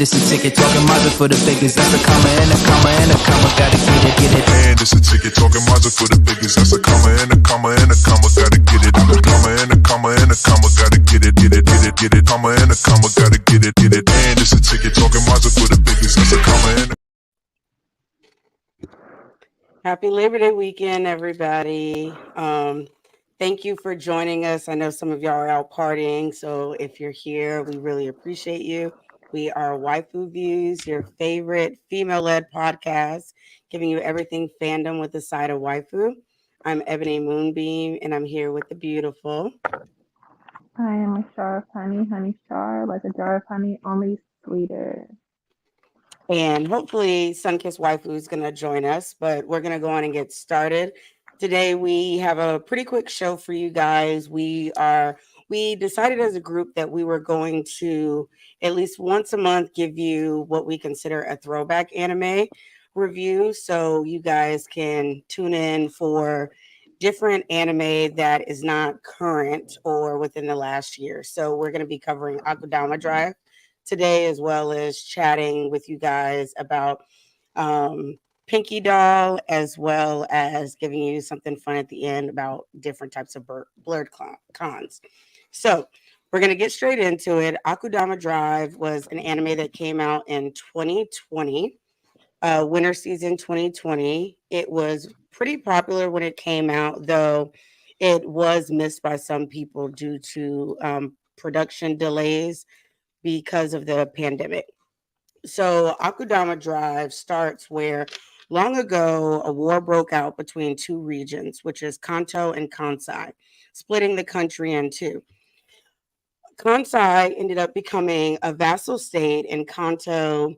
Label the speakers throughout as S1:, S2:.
S1: it's a ticket. Talking Mazda for the biggest. That's a comma and a comma and a comma. Gotta get it.
S2: And it's a ticket. Talking Mazda for the biggest. That's a comma and a comma and a comma. Gotta get it. I'm a comma and a comma and a comma. Gotta get it. Comma and a comma. Gotta get it. And it's a ticket. Talking Mazda for the biggest. That's a comma and a
S3: Happy Labor Day weekend, everybody. Thank you for joining us. I know some of y'all are out partying, so if you're here, we really appreciate you. We are Waifu Views, your favorite female-led podcast, giving you everything fandom with a side of waifu. I'm Ebony Moonbeam, and I'm here with the beautiful.
S4: I am a jar of honey star, like a jar of honey, only sweeter.
S3: And hopefully Sunkissed Waifu is going to join us, but we're going to go on and get started. Today we have a pretty quick show for you guys. We decided as a group that we were going to at least once a month give you what we consider a throwback anime review, so you guys can tune in for different anime that is not current or within the last year. So we're going to be covering Akudama Drive today, as well as chatting with you guys about Pinky Doll, as well as giving you something fun at the end about different types of blurred cons. So we're going to get straight into it. Akudama Drive was an anime that came out in 2020, winter season 2020. It was pretty popular when it came out, though it was missed by some people due to production delays because of the pandemic. So Akudama Drive starts where long ago a war broke out between two regions, which is Kanto and Kansai, splitting the country in two. Kansai ended up becoming a vassal state in Kanto,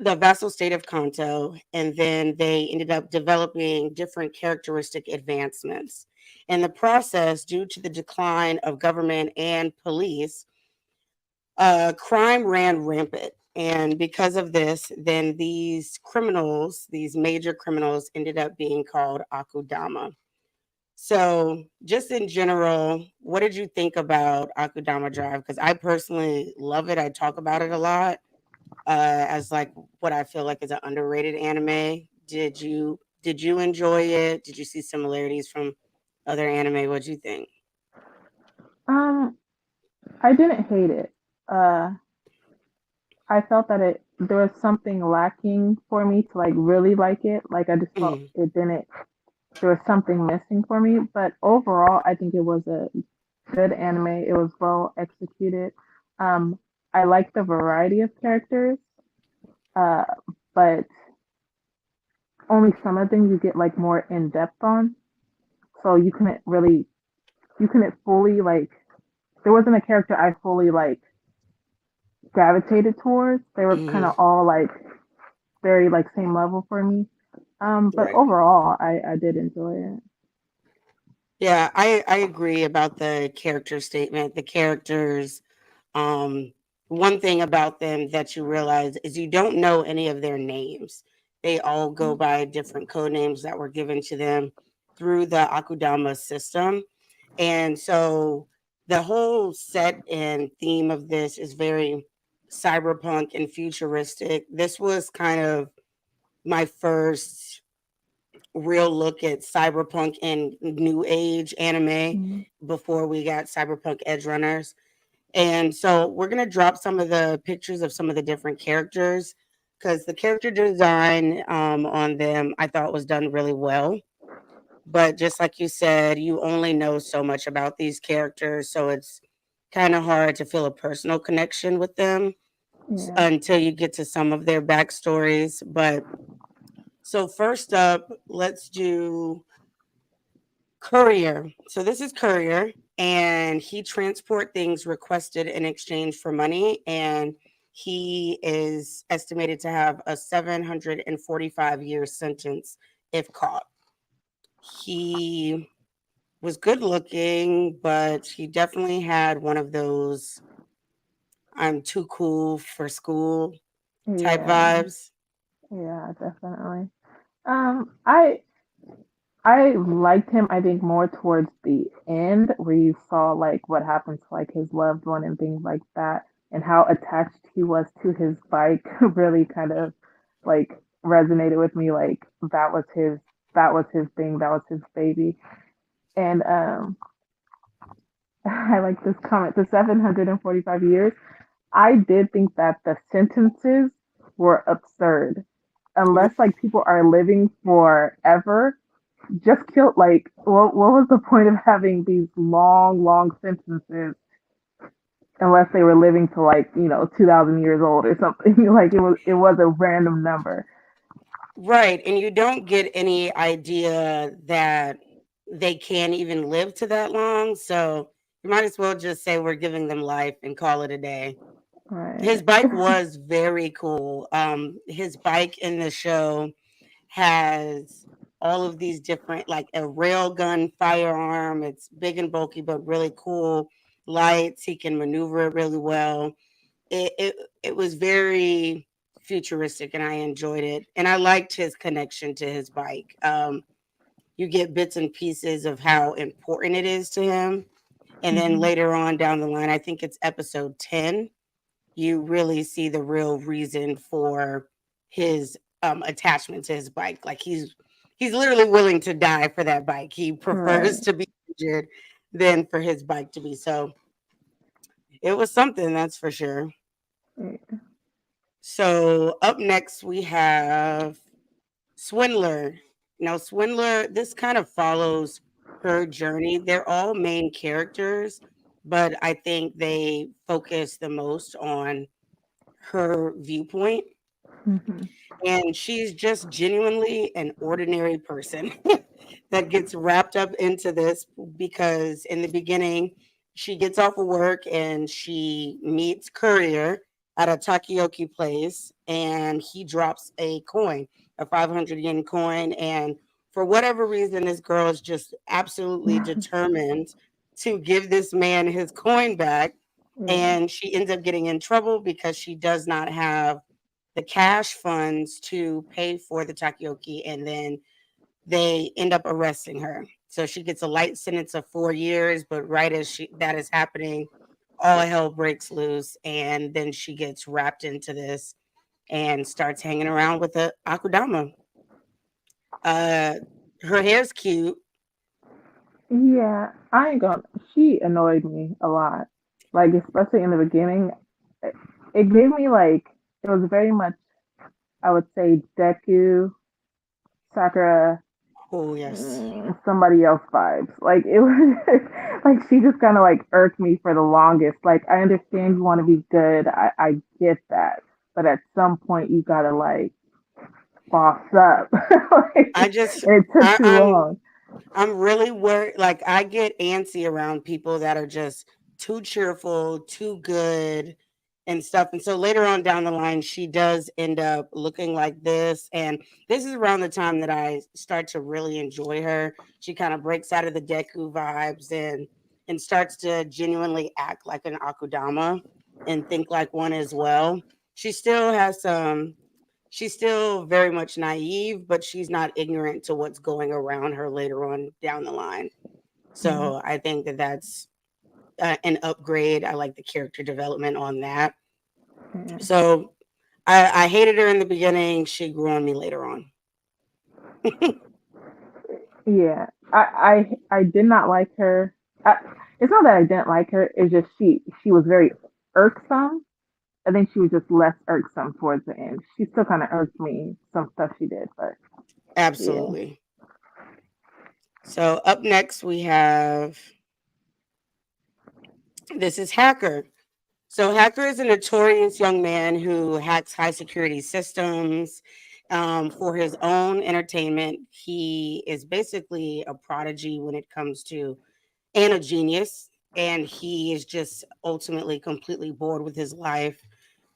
S3: the vassal state of Kanto, and then they ended up developing different characteristic advancements. In the process, due to the decline of government and police, crime ran rampant. And because of this, then these major criminals, ended up being called Akudama. So, just in general, what did you think about Akudama Drive? Because I personally love it. I talk about it a lot as like what I feel like is an underrated anime. Did you enjoy it? Did you see similarities from other anime? What'd you think?
S4: I didn't hate it. I felt that there was something lacking for me to like really like it. Like I just felt it didn't. There was something missing for me. But overall, I think it was a good anime. It was well executed. I like the variety of characters, but only some of them you get like more in depth on. So you couldn't fully like. There wasn't a character I fully like gravitated towards. They were kind of all like very like same level for me. But
S3: Right.
S4: overall, I did enjoy it.
S3: Yeah, I agree about the character statement. The characters, one thing about them that you realize is you don't know any of their names. They all go by different code names that were given to them through the Akudama system. And so the whole set and theme of this is very cyberpunk and futuristic. This was kind of my first real look at cyberpunk and new age anime before we got cyberpunk edge runners. And so we're going to drop some of the pictures of some of the different characters, because the character design on them I thought was done really well. But just like you said, you only know so much about these characters, so it's kind of hard to feel a personal connection with them until you get to some of their backstories. But so first up, let's do Courier. So this is Courier, and he transport things requested in exchange for money, and he is estimated to have a 745-year sentence if caught. He was good looking, but he definitely had one of those I'm too cool for school type vibes.
S4: Yeah, definitely. I liked him, I think, more towards the end where you saw like what happened to like his loved one and things like that. and how attached he was to his bike really kind of like resonated with me. Like that was his thing, that was his baby. And I like this comment, the 745 years. I did think that the sentences were absurd. Unless like people are living forever, just kill like what was the point of having these long sentences unless they were living to like, 2000 years old or something. Like it was a random number.
S3: Right. And you don't get any idea that they can't even live to that long. So you might as well just say we're giving them life and call it a day. His
S4: Right.
S3: bike was very cool. His bike in the show has all of these different, like a railgun firearm. It's big and bulky, but really cool lights. He can maneuver it really well. It was very futuristic, and I enjoyed it. And I liked his connection to his bike. You get bits and pieces of how important it is to him. And then
S4: Mhm.
S3: later on down the line, I think it's episode 10, you really see the real reason for his attachment to his bike. Like he's literally willing to die for that bike. He prefers
S4: Right.
S3: to be injured than for his bike to be. So it was something, that's for sure.
S4: Yeah.
S3: So up next we have Swindler. Now Swindler, this kind of follows her journey. They're all main characters, but I think they focus the most on her viewpoint.
S4: Mhm.
S3: And she's just genuinely an ordinary person that gets wrapped up into this because in the beginning she gets off of work and she meets Courier at a takoyaki place, and he drops a coin, a 500 yen coin, and for whatever reason this girl is just absolutely determined to give this man his coin back,
S4: Yeah.
S3: and she ends up getting in trouble because she does not have the cash funds to pay for the takoyaki, and then they end up arresting her. So she gets a light sentence of 4 years, but right as that is happening, all hell breaks loose, and then she gets wrapped into this and starts hanging around with the Akudama. Uh, her hair's cute.
S4: Yeah, I ain't gonna. She annoyed me a lot. Like especially in the beginning, it, it gave me like it was very much I would say Deku, Sakura,
S3: Oh yes,
S4: somebody else vibes. Like it was like she just kind of like irked me for the longest. Like I understand you want to be good, I get that, but at some point you gotta like boss up. Like,
S3: I just
S4: it took
S3: I,
S4: too
S3: I'm
S4: long.
S3: I'm really worried. Like I get antsy around people that are just too cheerful, too good, and stuff. And so later on down the line, she does end up looking like this. And this is around the time that I start to really enjoy her. She kind of breaks out of the Deku vibes and starts to genuinely act like an Akudama and think like one as well. She still has some she's still very much naive, but she's not ignorant to what's going around her later on down the line.
S4: Mhm.
S3: So I think that that's an upgrade. I like the character development on that.
S4: Yeah.
S3: So I hated her in the beginning. She grew on me later on.
S4: Yeah, I did not like her. It's not that I didn't like her. It's just she was very irksome. I think she was just less irksome towards the end. She still kind of irked me some stuff she did, but yeah.
S3: Absolutely. So up next we have this is Hacker. So Hacker is a notorious young man who hacks high security systems for his own entertainment. He is basically a prodigy when it comes to and a genius, and he is just ultimately completely bored with his life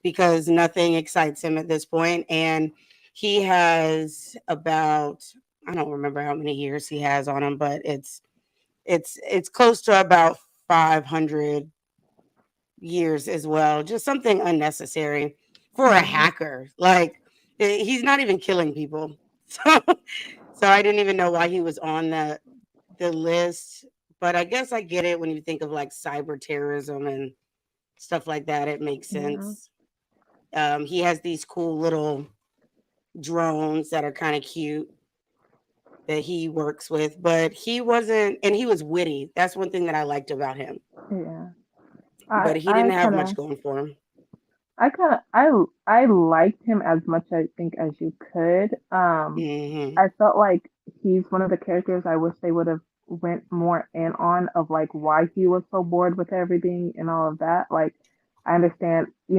S3: because nothing excites him at this point. And he has about, I don't remember how many years he has on him, but it's close to about 500 years as well. Just something unnecessary for a
S4: Yeah.
S3: hacker. Like he's not even killing people. So I didn't even know why he was on the list. But I guess I get it when you think of like cyber terrorism and stuff like that. It makes
S4: Yeah.
S3: sense. He has these cool little drones that are kind of cute that he works with, but he wasn't, and he was witty. That's one thing that I liked about him,
S4: Yeah.
S3: but he
S4: I
S3: didn't have
S4: kind
S3: much
S4: of
S3: going for him.
S4: I liked him as much I think as you could.
S3: Hmm.
S4: I felt like he's one of the characters I wish they would have went more in on of like why he was so bored with everything and all of that. Like I understand, he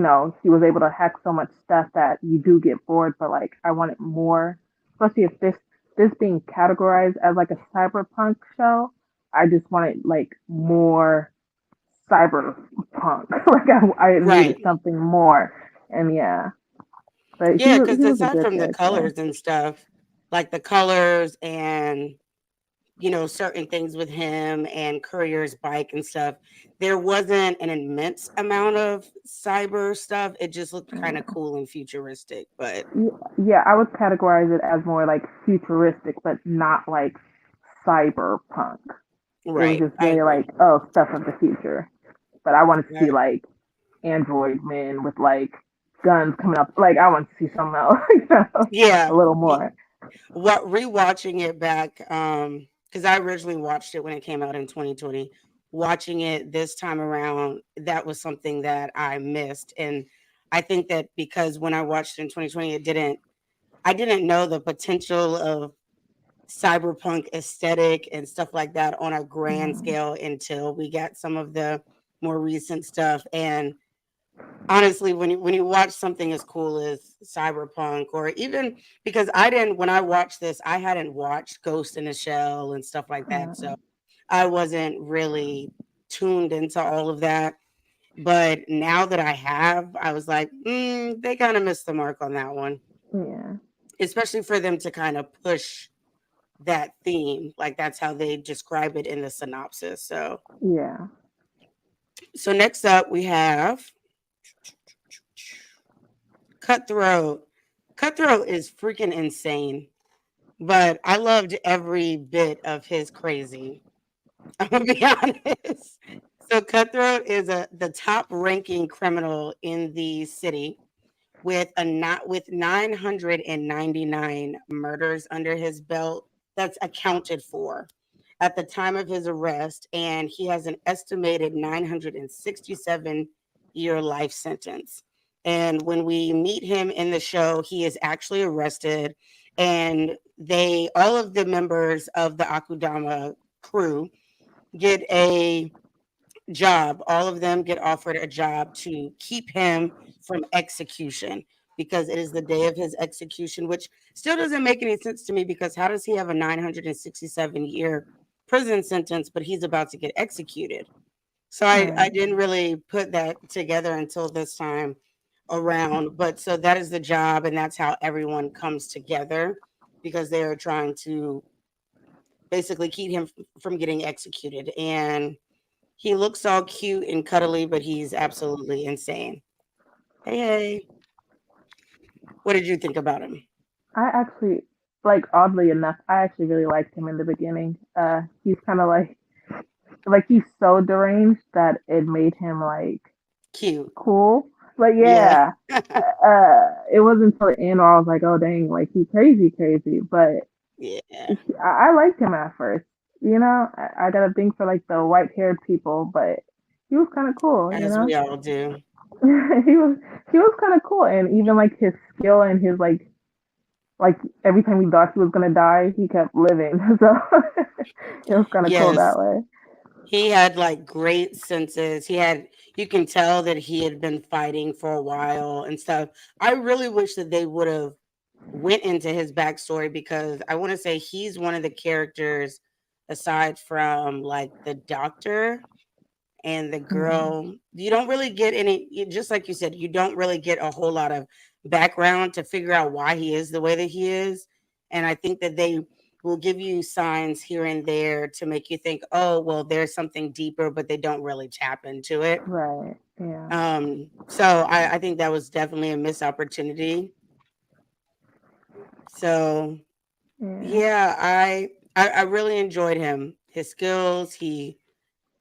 S4: was able to hack so much stuff that you do get bored, but like I wanted more, especially if this being categorized as like a cyberpunk show. I just wanted like more cyberpunk. Like I needed
S3: Right.
S4: something more. And yeah. But he
S3: Yeah,
S4: was
S3: because
S4: he was a
S3: aside
S4: good
S3: from the
S4: character.
S3: colors and stuff, like the colors and certain things with him and Courier's bike and stuff, there wasn't an immense amount of cyber stuff. It just looked kind of
S4: Yeah.
S3: cool and futuristic, but
S4: Yeah, I would categorize it as more like futuristic, but not like cyberpunk. It was
S3: right,
S4: just
S3: I
S4: very
S3: agree.
S4: like, oh, stuff of the future. But I wanted to see
S3: Right.
S4: like android men with like guns coming up. Like I want to see something else, a
S3: Yeah.
S4: little more.
S3: What rewatching it back, because I originally watched it when it came out in 2020. Watching it this time around, that was something that I missed. And I think that because when I watched it in 2020, I didn't know the potential of cyberpunk aesthetic and stuff like that on a grand
S4: Mm,
S3: scale until we got some of the more recent stuff. And honestly, when you watch something as cool as cyberpunk, or even because I didn't when I watched this, I hadn't watched Ghost in the Shell and stuff like that, so
S4: mm,
S3: I wasn't really tuned into all of that. But now that I have, I was like, they kind of missed the mark on that one,
S4: yeah,
S3: especially for them to kind of push that theme. Like that's how they describe it in the synopsis.
S4: yeah.
S3: So next up we have Cutthroat. Cutthroat is freaking insane, but I loved every bit of his crazy. I'm gonna be honest. So Cutthroat is the top ranking criminal in the city with a not with 999 murders under his belt that's accounted for at the time of his arrest, and he has an estimated 967-year life sentence. And when we meet him in the show, he is actually arrested, and they all of the members of the Akudama crew get a job. All of them get offered a job to keep him from execution because it is the day of his execution, which still doesn't make any sense to me because how does he have a 967-year prison sentence, but he's about to get executed? So I
S4: Right.
S3: didn't really put that together until this time around. But so that is the job, and that's how everyone comes together because they are trying to basically keep him from getting executed. And he looks all cute and cuddly, but he's absolutely insane. Hey, hey. What did you think about him?
S4: I actually like oddly enough, I actually really liked him in the beginning. He's kind of like he's so deranged that it made him like
S3: Cute.
S4: cool. Like
S3: Yeah.
S4: yeah, it wasn't until the end where I was like, oh dang, like he crazy, crazy. But
S3: Yeah.
S4: I liked him at first. I got a thing for like the white haired people, but he was kind of cool.
S3: As we all do.
S4: he was he was kind of cool, and even like his skill and his like every time he thought he was gonna die, he kept living. So it was kind of cool that
S3: Yes.
S4: way.
S3: He had like great senses. You can tell that he had been fighting for a while and stuff. I really wish that they would have went into his backstory because I want to say he's one of the characters aside from like the doctor and the
S4: Mm,
S3: girl. You don't really get just like you said, you don't really get a whole lot of background to figure out why he is the way that he is. And I think that they will give you signs here and there to make you think, oh, well, there's something deeper, but they don't really tap into it.
S4: right. Yeah.
S3: So I think that was definitely a missed opportunity. So
S4: Yeah.
S3: yeah, I really enjoyed him. His skills, he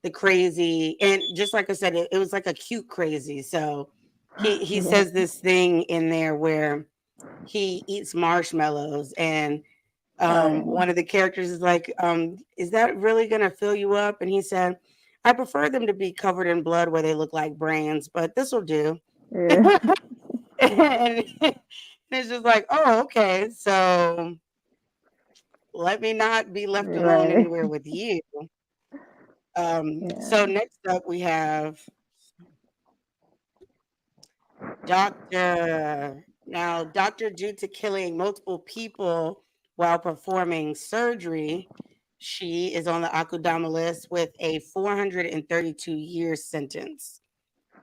S3: the crazy, and just like I said, it was like a cute crazy. So he says this thing in there where he eats marshmallows, and
S4: Right.
S3: one of the characters is like, is that really gonna fill you up? And he said, I prefer them to be covered in blood where they look like brains, but this will do.
S4: Yeah.
S3: And it's just like, oh, okay. So let me not be left alone
S4: Right.
S3: anywhere with you. So
S4: Yeah.
S3: next up we have Doctor. Now, Doctor, due to killing multiple people while performing surgery, she is on the Akudama list with a 432-year sentence.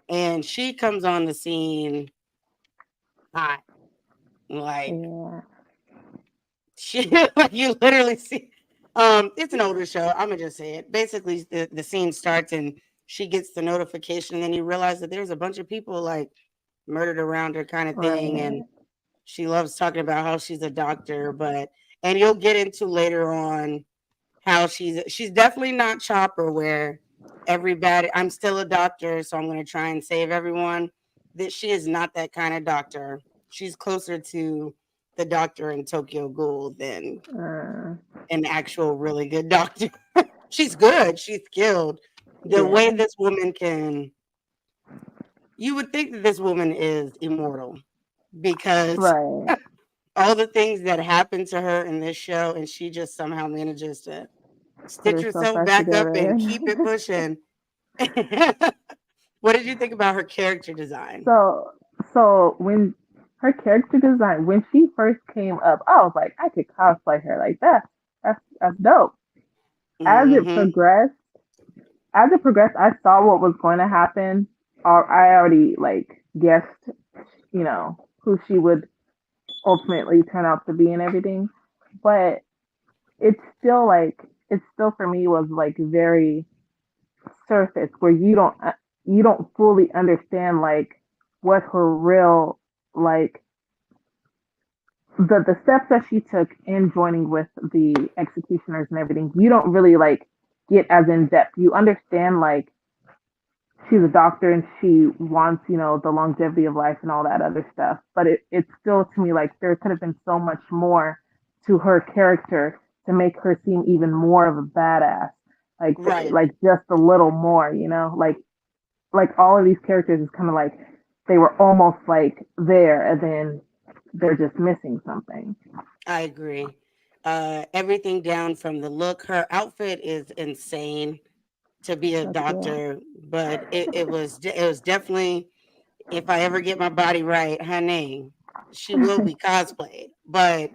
S3: And she comes on the scene hot. Like,
S4: Yeah.
S3: she, like you literally see. It's an older show. I'm gonna just say it. Basically, the scene starts and she gets the notification, and then you realize that there's a bunch of people like murdered around her, kind of thing,
S4: Right.
S3: and she loves talking about how she's a doctor, but and you'll get into later on how she's definitely not Chopper where everybody I'm still a doctor, so I'm going to try and save everyone. That she is not that kind of doctor. She's closer to the doctor in Tokyo Ghoul than
S4: Uh,
S3: an actual really good doctor. She's good, she's skilled. The way
S4: yeah.
S3: this woman can you would think that this woman is immortal because
S4: Right.
S3: all the things that happened to her in this show, and she just somehow manages to
S4: Put
S3: stitch
S4: herself
S3: herself
S4: back
S3: back up
S4: together.
S3: and keep it pushing. What did you think about her character design?
S4: so so when her character design when she first came up, I was like, I could cosplay her like that. That's dope. As it
S3: Hmm.
S4: progressed, I saw what was going to happen. Or I already like guessed, who she would ultimately turn out to be and everything. But it's still for me was like very surface where you don't fully understand like what her real like the steps that she took in joining with the executioners and everything. You don't really like get as in depth. You understand like she's a doctor and she wants, the longevity of life and all that other stuff. But it's still to me like there could have been so much more to her character to make her seem even more of a badass.
S3: Right.
S4: Like just a little more, like all of these characters is kind of like they were almost like there and then they're just missing something.
S3: I agree. Everything down from the look. Her outfit is insane to be a
S4: That's yeah.
S3: doctor, but it was definitely if I ever get my body right, honey, she will be cosplayed. But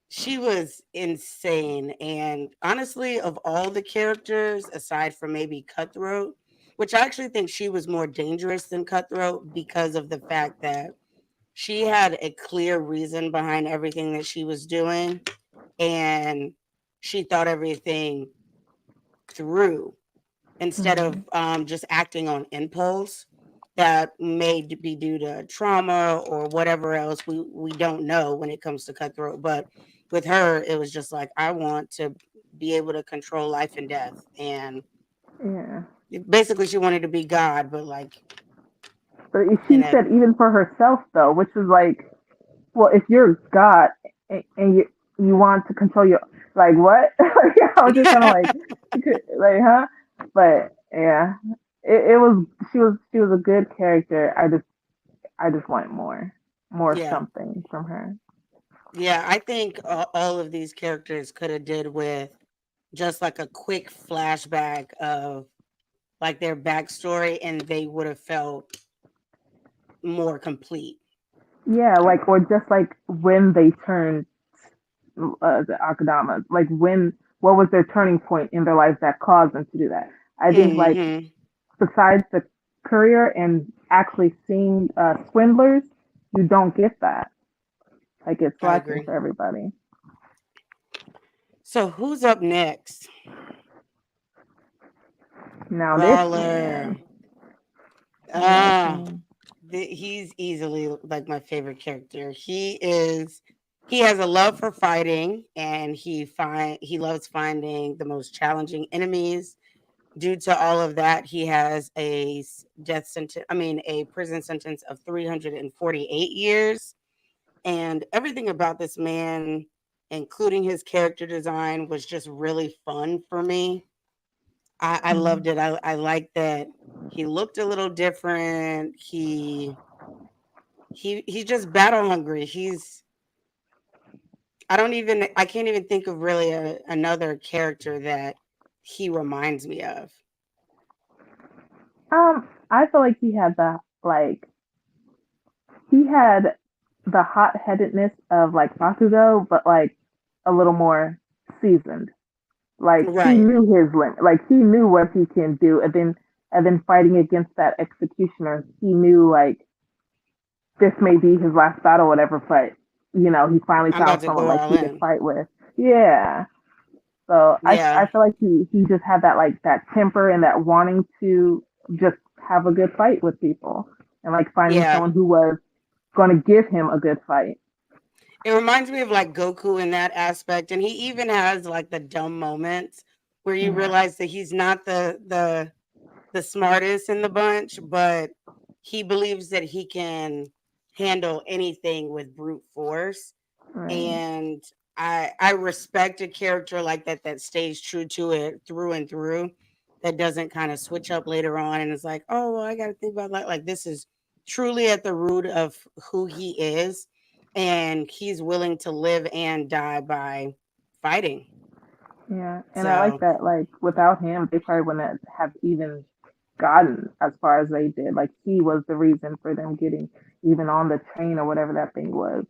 S3: she was insane. And honestly, of all the characters, aside from maybe Cutthroat, which I actually think she was more dangerous than Cutthroat because of the fact that she had a clear reason behind everything that she was doing. And she thought everything through instead of
S4: Mhm.
S3: just acting on impulse that may be due to trauma or whatever else we don't know when it comes to Cutthroat. But with her, it was just like I want to be able to control life and death, and
S4: Yeah.
S3: basically she wanted to be God, but like
S4: But
S3: in
S4: she
S3: a
S4: said even for herself though, which is like, well, if you're God and you want to control your like what? I was just kind of like, huh? But yeah, it was she was a good character. I just want more
S3: yeah.
S4: something from her.
S3: Yeah, I think all of these characters could have did with just like a quick flashback of like their backstory, and they would have felt more complete.
S4: Yeah, like or just like when they turned the Akadamas, like when what was their turning point in their lives that caused them to do that. I think like
S3: Hmm.
S4: besides the career and actually seeing swindlers, you don't get that. Like it's
S3: I
S4: lacking
S3: agree.
S4: for everybody.
S3: So who's up next?
S4: Now this
S3: Brawler.
S4: man, I like
S3: Ah,
S4: him.
S3: he's easily like my favorite character. He has a love for fighting, and he loves finding the most challenging enemies. due to all of that, he has death sentence. I mean, a prison sentence of 348 years. And everything about this man, including his character design, was just really fun for me. I loved
S4: Mm.
S3: it. I liked that he looked a little different. He's just battle hungry. I can't even think of really another character that he reminds me of.
S4: I feel like he had the like he had the hot headedness of like Bakugo, but like a little more seasoned. Like he
S3: Right.
S4: knew his limit. Like he knew what he can do, and then fighting against that executioner, he knew like this may be his last battle, whatever. But he finally
S3: I'm about
S4: found
S3: to
S4: someone
S3: go
S4: like
S3: all
S4: he could
S3: in.
S4: fight with. Yeah. So I
S3: Yeah.
S4: feel like he just had that like that temper and that wanting to just have a good fight with people, and like finding
S3: Yeah.
S4: someone who was going to give him a good fight.
S3: It reminds me of like Goku in that aspect. And he even has like the dumb moments where you
S4: Yeah.
S3: realize that he's not the smartest in the bunch, but he believes that he can handle anything with brute force.
S4: Right.
S3: And I respect a character like that that stays true to it through and through, that doesn't kind of switch up later on and is like, oh well, I got to think about that. Like this is truly at the root of who he is, and he's willing to live and die by fighting.
S4: Yeah, and I like
S3: So
S4: that. Like without him, they probably wouldn't have even gotten as far as they did. Like he was the reason for them getting even on the train or whatever that thing was.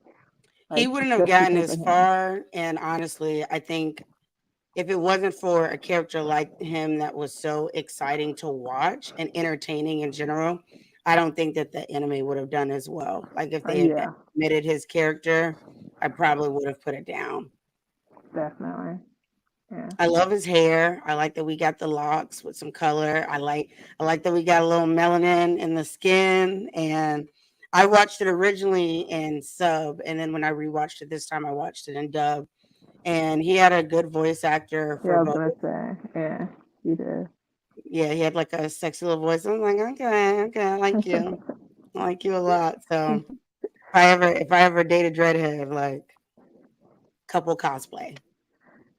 S3: he
S4: Like
S3: wouldn't have
S4: just
S3: gotten
S4: because
S3: as
S4: of him.
S3: far. And honestly, I think if it wasn't for a character like him that was so exciting to watch and entertaining in general, I don't think that the anime would have done as well. Like if they had
S4: Yeah,
S3: admitted his character, I probably would have put it down.
S4: definitely. Yeah,
S3: I love his hair. I like that we got the locks with some color. I like that we got a little melanin in the skin. And I watched it originally in sub, and then when I rewatched it this time, I watched it in dub. And he had a good voice actor
S4: yeah.
S3: for
S4: I was
S3: both.
S4: gonna say, yeah, you did.
S3: Yeah, he had like a sexy little voice. I was like, okay, okay, I like you. I like you a lot. So if I ever date a dreadhead, like couple cosplay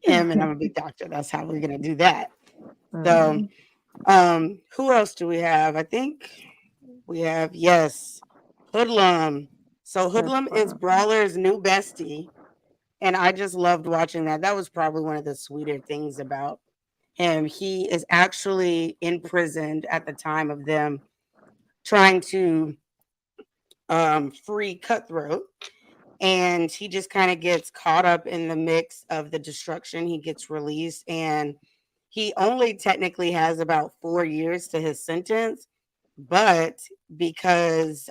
S3: him, and I'm a big doctor. That's how we're gonna do that. So
S4: Mm,
S3: who else do we have? I think we have, yes, Hoodlum. So
S4: that's
S3: Hoodlum is
S4: fun.
S3: Brawler's new bestie, and I just loved watching that. That was probably one of the sweeter things about him. He is actually imprisoned at the time of them trying to free Cutthroat, and he just kind of gets caught up in the mix of the destruction. He gets released, and he only technically has about 4 years to his sentence, but because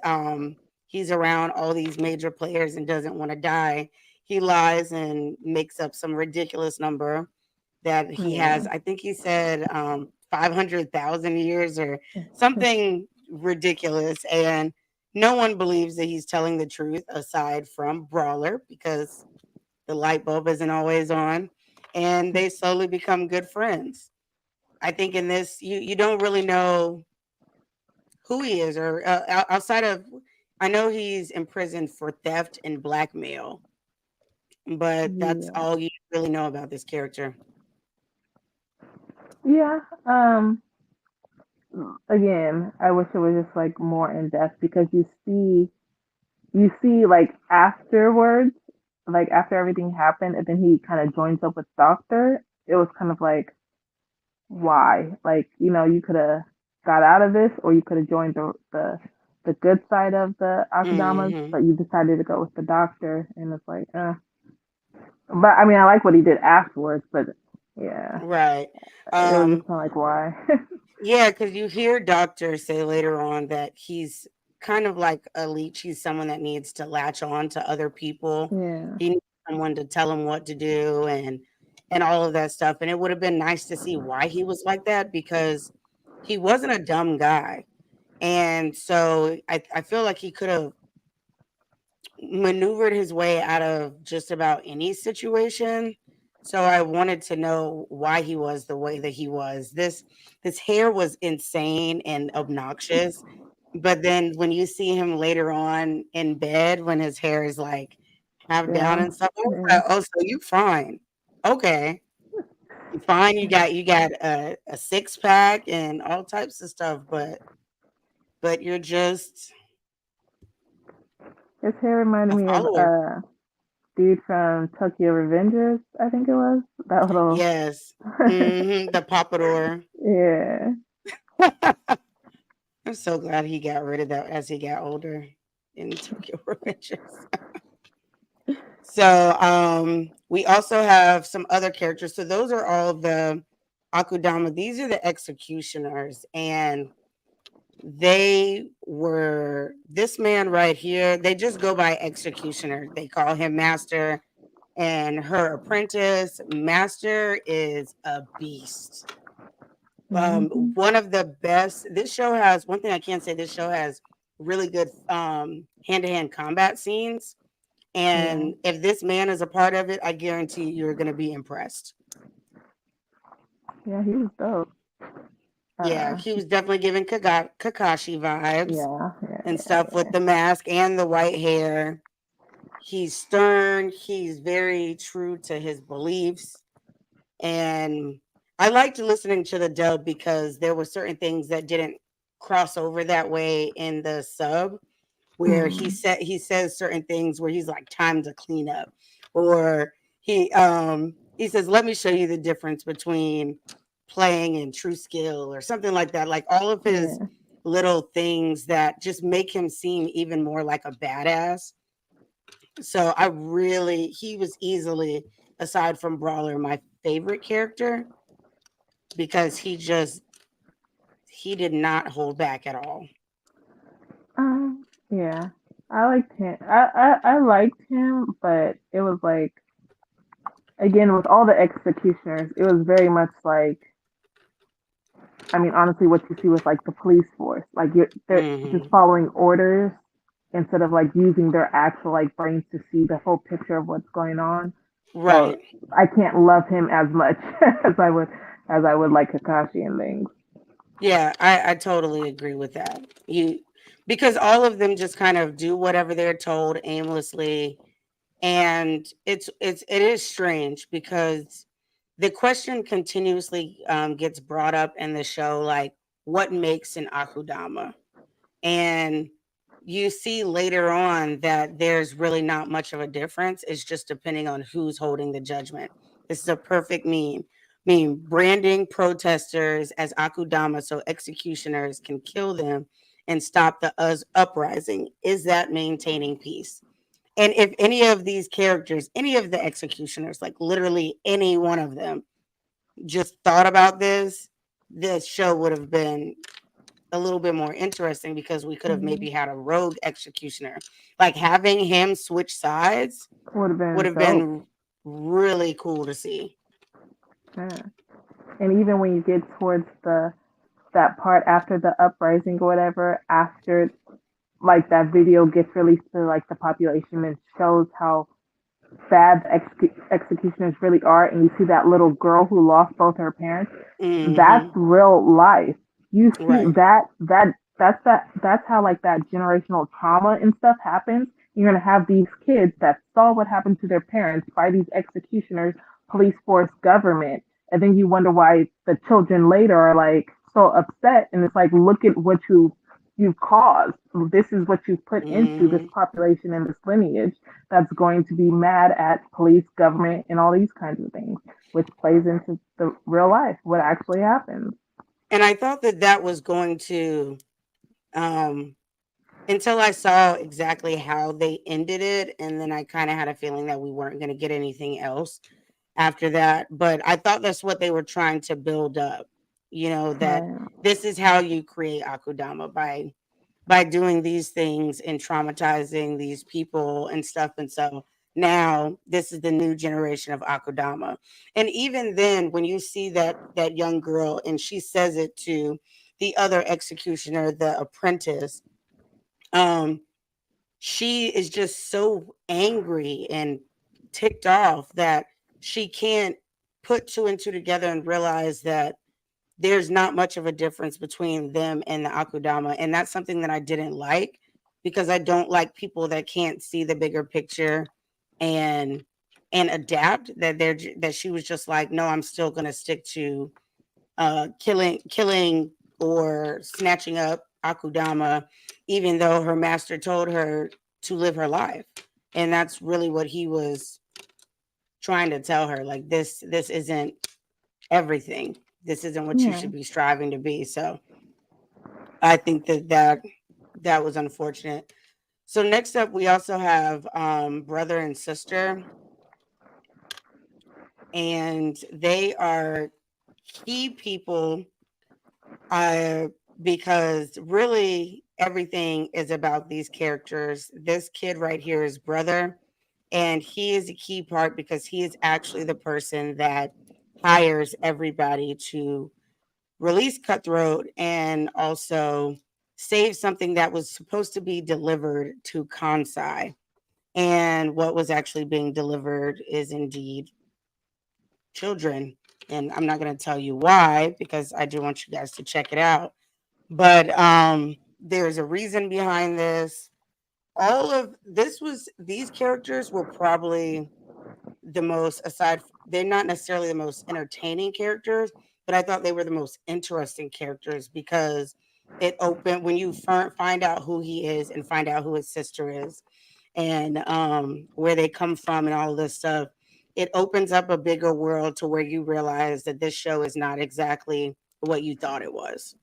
S3: he's around all these major players and doesn't want to die, he lies and makes up some ridiculous number that he has.
S4: Yeah.
S3: I think he said 500,000 years or something ridiculous. And no one believes that he's telling the truth aside from Brawler, because the light bulb isn't always on. And they slowly become good friends. I think in this, you don't really know who he is, or outside of, I know he's imprisoned for theft and blackmail, but that's
S4: Yeah.
S3: all you really know about this character.
S4: Yeah. Again, I wish it was just like more in depth because you see like afterwards, like after everything happened, and then he kind of joins up with Doctor. It was kind of like why, like you could have got out of this, or you could have joined the good side of the Akudamas,
S3: Hmm.
S4: but you decided to go with the Doctor, and it's like, but I mean, I like what he did afterwards, but yeah,
S3: Right.
S4: it was
S3: Um,
S4: just kind of like why.
S3: yeah, because you hear Doctor say later on that he's kind of like a leech. He's someone that needs to latch on to other people.
S4: Yeah,
S3: He needs someone to tell him what to do, and all of that stuff. And it would have been nice to see why he was like that, because he wasn't a dumb guy. And so I feel like he could have maneuvered his way out of just about any situation. So I wanted to know why he was the way that he was. This hair was insane and obnoxious. But then when you see him later on in bed when his hair is like half down
S4: Down.
S3: and stuff, I was
S4: Yeah.
S3: like, oh, so you fine. Okay. You fine. You got a six pack and all types of stuff, but you're just
S4: His hair reminded
S3: a
S4: me of
S3: follower.
S4: dude from Tokyo Revengers, I think it was. That little
S3: Yes. The pompadour.
S4: yeah.
S3: I'm so glad he got rid of that as he got older in Tokyo Revengers. So we also have some other characters. So those are all the Akudama. These are the executioners, and they were this man right here. They just go by executioner. They call him master, and her apprentice. Master is a beast.
S4: Hmm.
S3: One of the best. This show has one thing I can say. This show has really good hand-to-hand combat scenes,
S4: Yeah.
S3: and if this man is a part of it, I guarantee you're going to be impressed.
S4: Yeah, he was dope.
S3: Yeah,
S4: Uh
S3: he was definitely giving Kakashi vibes
S4: yeah, yeah,
S3: and
S4: yeah,
S3: stuff with the mask and the white hair. He's stern. He's very true to his beliefs. And I liked listening to the dub because there were certain things that didn't cross over that way in the sub, where
S4: yeah.
S3: he says certain things where he's like time to clean up, or he says let me show you the difference between playing and true skill or something like that, like all of his
S4: Yeah.
S3: little things that just make him seem even more like a badass. So he was easily, aside from Brawler, my favorite character because he did not hold back at all.
S4: Yeah. I liked him. I liked him, but it was like again with all the executioners, it was very much like I mean, honestly, what you see with like the police force, like they're just
S3: Hmm.
S4: following orders instead of like using their actual like brains to see the whole picture of what's going on. So
S3: Right.
S4: I can't love him as much as I would like Kakashi and things.
S3: Yeah, I totally agree with that. Because all of them just kind of do whatever they're told aimlessly, and it is strange because the question continuously gets brought up in the show, like what makes an Akudama, and you see later on that there's really not much of a difference. It's just depending on who's holding the judgment. This is a perfect meme. Branding protesters as Akudama so executioners can kill them and stop the uprising. Is that maintaining peace? And if any of these characters, any of the executioners, like literally any one of them, just thought about this show would have been a little bit more interesting because we could have
S4: Yeah.
S3: maybe had a rogue executioner. Like having him switch sides
S4: Would have
S3: would
S4: been
S3: have
S4: dope.
S3: been really cool to see.
S4: Yeah. And even when you get towards the that part after the uprising or whatever, after like that video gets released to like the population and shows how bad the executioners really are, and you see that little girl who lost both her parents. That's
S3: Hmm.
S4: real life. You see
S3: Right.
S4: that's how like that generational trauma and stuff happens. You're gonna have these kids that saw what happened to their parents by these executioners, police force, government, and then you wonder why the children later are like so upset. And it's like, look at what you've caused. This is what you've put into this
S3: Hmm.
S4: population and this lineage that's going to be mad at police, government, and all these kinds of things, which plays into the real life, what actually happens.
S3: And I thought that that was going to, um, until I saw exactly how they ended it. And then I kind of had a feeling that we weren't going to get anything else after that. But I thought that's what they were trying to build up, that
S4: Right.
S3: this is how you create Akudama by doing these things and traumatizing these people and stuff. And so now this is the new generation of Akudama. And even then, when you see that young girl and she says it to the other executioner, the apprentice, um, she is just so angry and ticked off that she can't put two and two together and realize that there's not much of a difference between them and the Akudama. And that's something that I didn't like, because I don't like people that can't see the bigger picture and adapt. That she was just like, no, I'm still gonna stick to killing or snatching up Akudama, even though her master told her to live her life. And that's really what he was trying to tell her. Like, this isn't everything. This isn't what you
S4: Yeah.
S3: should be striving to be. So I think that was unfortunate. So next up, we also have brother and sister, and they are key people, uh, because really everything is about these characters. This kid right here is brother, and he is a key part because he is actually the person that hires everybody to release Cutthroat and also save something that was supposed to be delivered to Kansai. And what was actually being delivered is indeed children. And I'm not going to tell you why, because I do want you guys to check it out. But there's a reason behind this. All of this was, these characters were probably the most, they're not necessarily the most entertaining characters, but I thought they were the most interesting characters, because it opened when you find out who he is and find out who his sister is, and where they come from and all of this stuff. It opens up a bigger world to where you realize that this show is not exactly what you thought it was.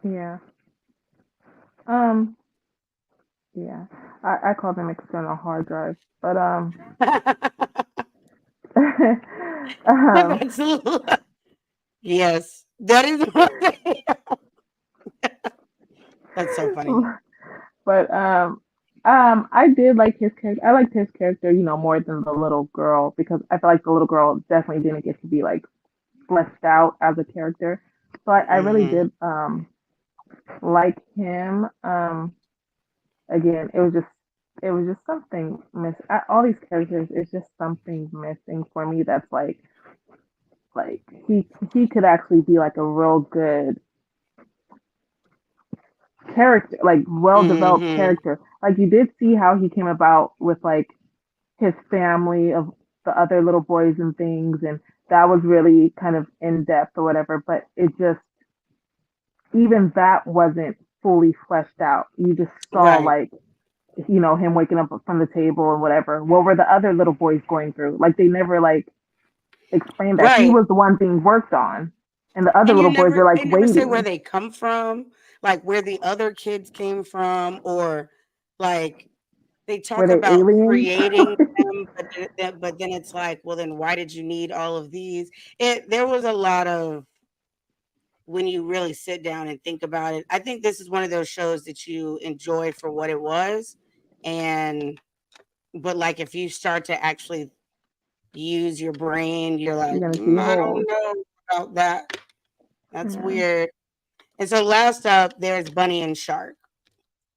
S4: Yeah. Um. Yeah. I call them external hard drives, but um.
S3: That's yes, that is what that's so funny.
S4: But I did like his character. I liked his character, more than the little girl, because I feel like the little girl definitely didn't get to be like fleshed out as a character. So I really
S3: Hmm.
S4: did like him. Again, it was just something miss. All these characters, it's just something missing for me. That's like he could actually be like a real good character, like well developed
S3: Hmm.
S4: character. Like you did see how he came about with like his family of the other little boys and things, and that was really kind of in depth or whatever. But it just, even that wasn't fully fleshed out. You just saw
S3: Right,
S4: like, him waking up from the table and whatever. What were the other little boys going through? Like they never like explained that he
S3: right.
S4: was the one being worked on, and the other
S3: And
S4: little boys are like
S3: they never say where
S4: waiting.
S3: they come from, like where the other kids came from, or like they
S4: Were
S3: talk
S4: they
S3: about
S4: aliens?
S3: creating them, but then it's like, well, then why did you need all of these? There was a lot of, when you really sit down and think about it. I think this is one of those shows that you enjoy for what it was, and but like if you start to actually use your brain, you're
S4: You're
S3: like,
S4: gonna see
S3: I
S4: holes.
S3: don't know about that. That's
S4: Yeah.
S3: weird. And so last up, there's Bunny and Shark.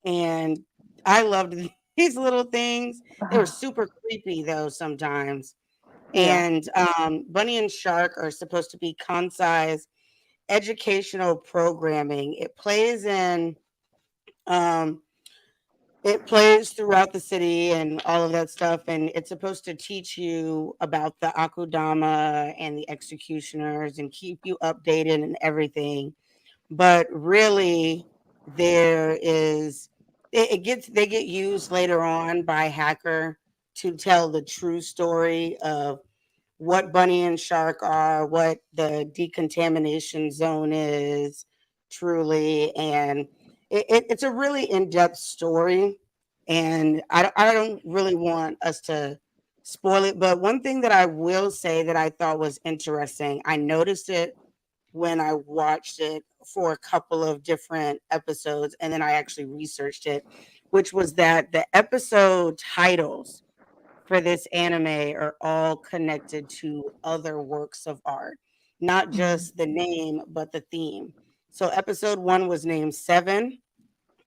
S3: And I loved these little things. They were super creepy though sometimes.
S4: Yeah.
S3: And Bunny and Shark are supposed to be Kansai's educational programming. Um, it plays throughout the city and all of that stuff. And it's supposed to teach you about the Akudama and the executioners and keep you updated and everything. But really, there is they get used later on by hacker to tell the true story of what Bunny and Shark are, what the decontamination zone is truly, and it's a really in-depth story. And I don't really want us to spoil it, but one thing that I will say that I thought was interesting, I noticed it when I watched it for a couple of different episodes, and then I actually researched it, which was that the episode titles for this anime are all connected to other works of art, not
S4: Mm.
S3: just the name, but the theme. So episode one was named Seven,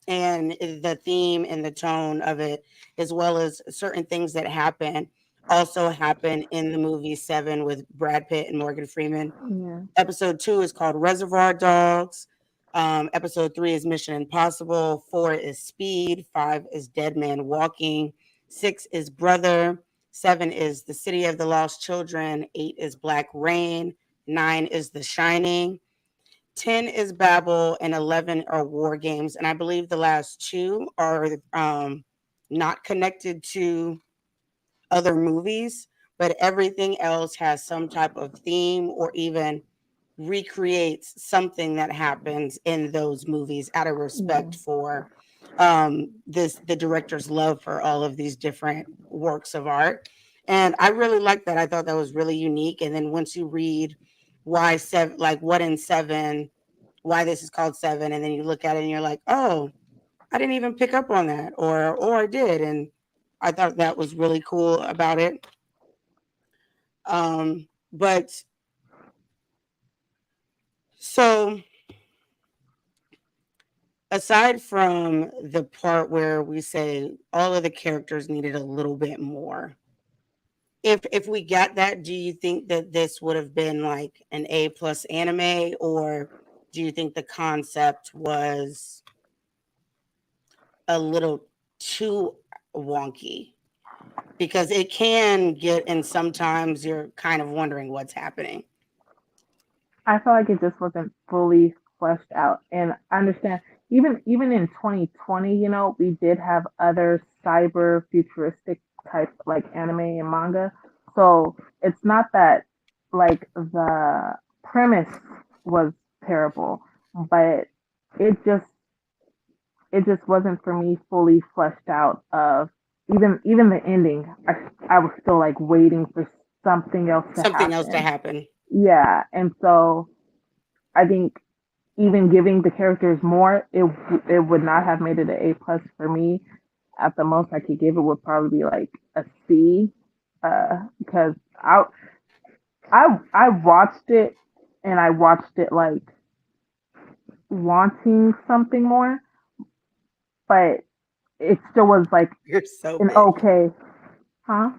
S3: and the theme and the tone of it, as well as certain things that happen, also happened in the movie Seven with Brad Pitt and Morgan Freeman.
S4: Yeah.
S3: Episode 2 is called Reservoir Dogs. Episode 3 is Mission Impossible. 4 is Speed. 5 is Dead Man Walking. 6 is Brother. 7 is The City of the Lost Children. 8 is Black Rain. 9 is The Shining. 10 is Babel, and 11 are War Games. And I believe the last two are not connected to other movies, but everything else has some type of theme or even recreates something that happens in those movies out of respect for the director's love for all of these different works of art. And I really like that. I thought that was really unique. And then once you read why seven, like what in seven, why this is called Seven, and then you look at it and you're like, oh, I didn't even pick up on that, or I did, and I thought that was really cool about it. But so aside from the part where we say all of the characters needed a little bit more, if we got that, do you think that this would have been like an A plus anime, or do you think the concept was a little too wonky? Because it can get, and sometimes you're kind of wondering what's happening.
S4: I feel like it just wasn't fully fleshed out. And I understand even in 2020, we did have other cyber futuristic type like anime and manga. So it's not that like the premise was terrible, but it just it just wasn't for me fully fleshed out of even the ending. I was still like waiting for something else to
S3: Something else to
S4: happen.
S3: happen.
S4: Yeah, and so I think even giving the characters more, it would not have made it an A plus for me. At the most I could give it would probably be like a C, because I watched it and I watched it like wanting something more, but it still was like
S3: You're so
S4: an
S3: big.
S4: okay, huh?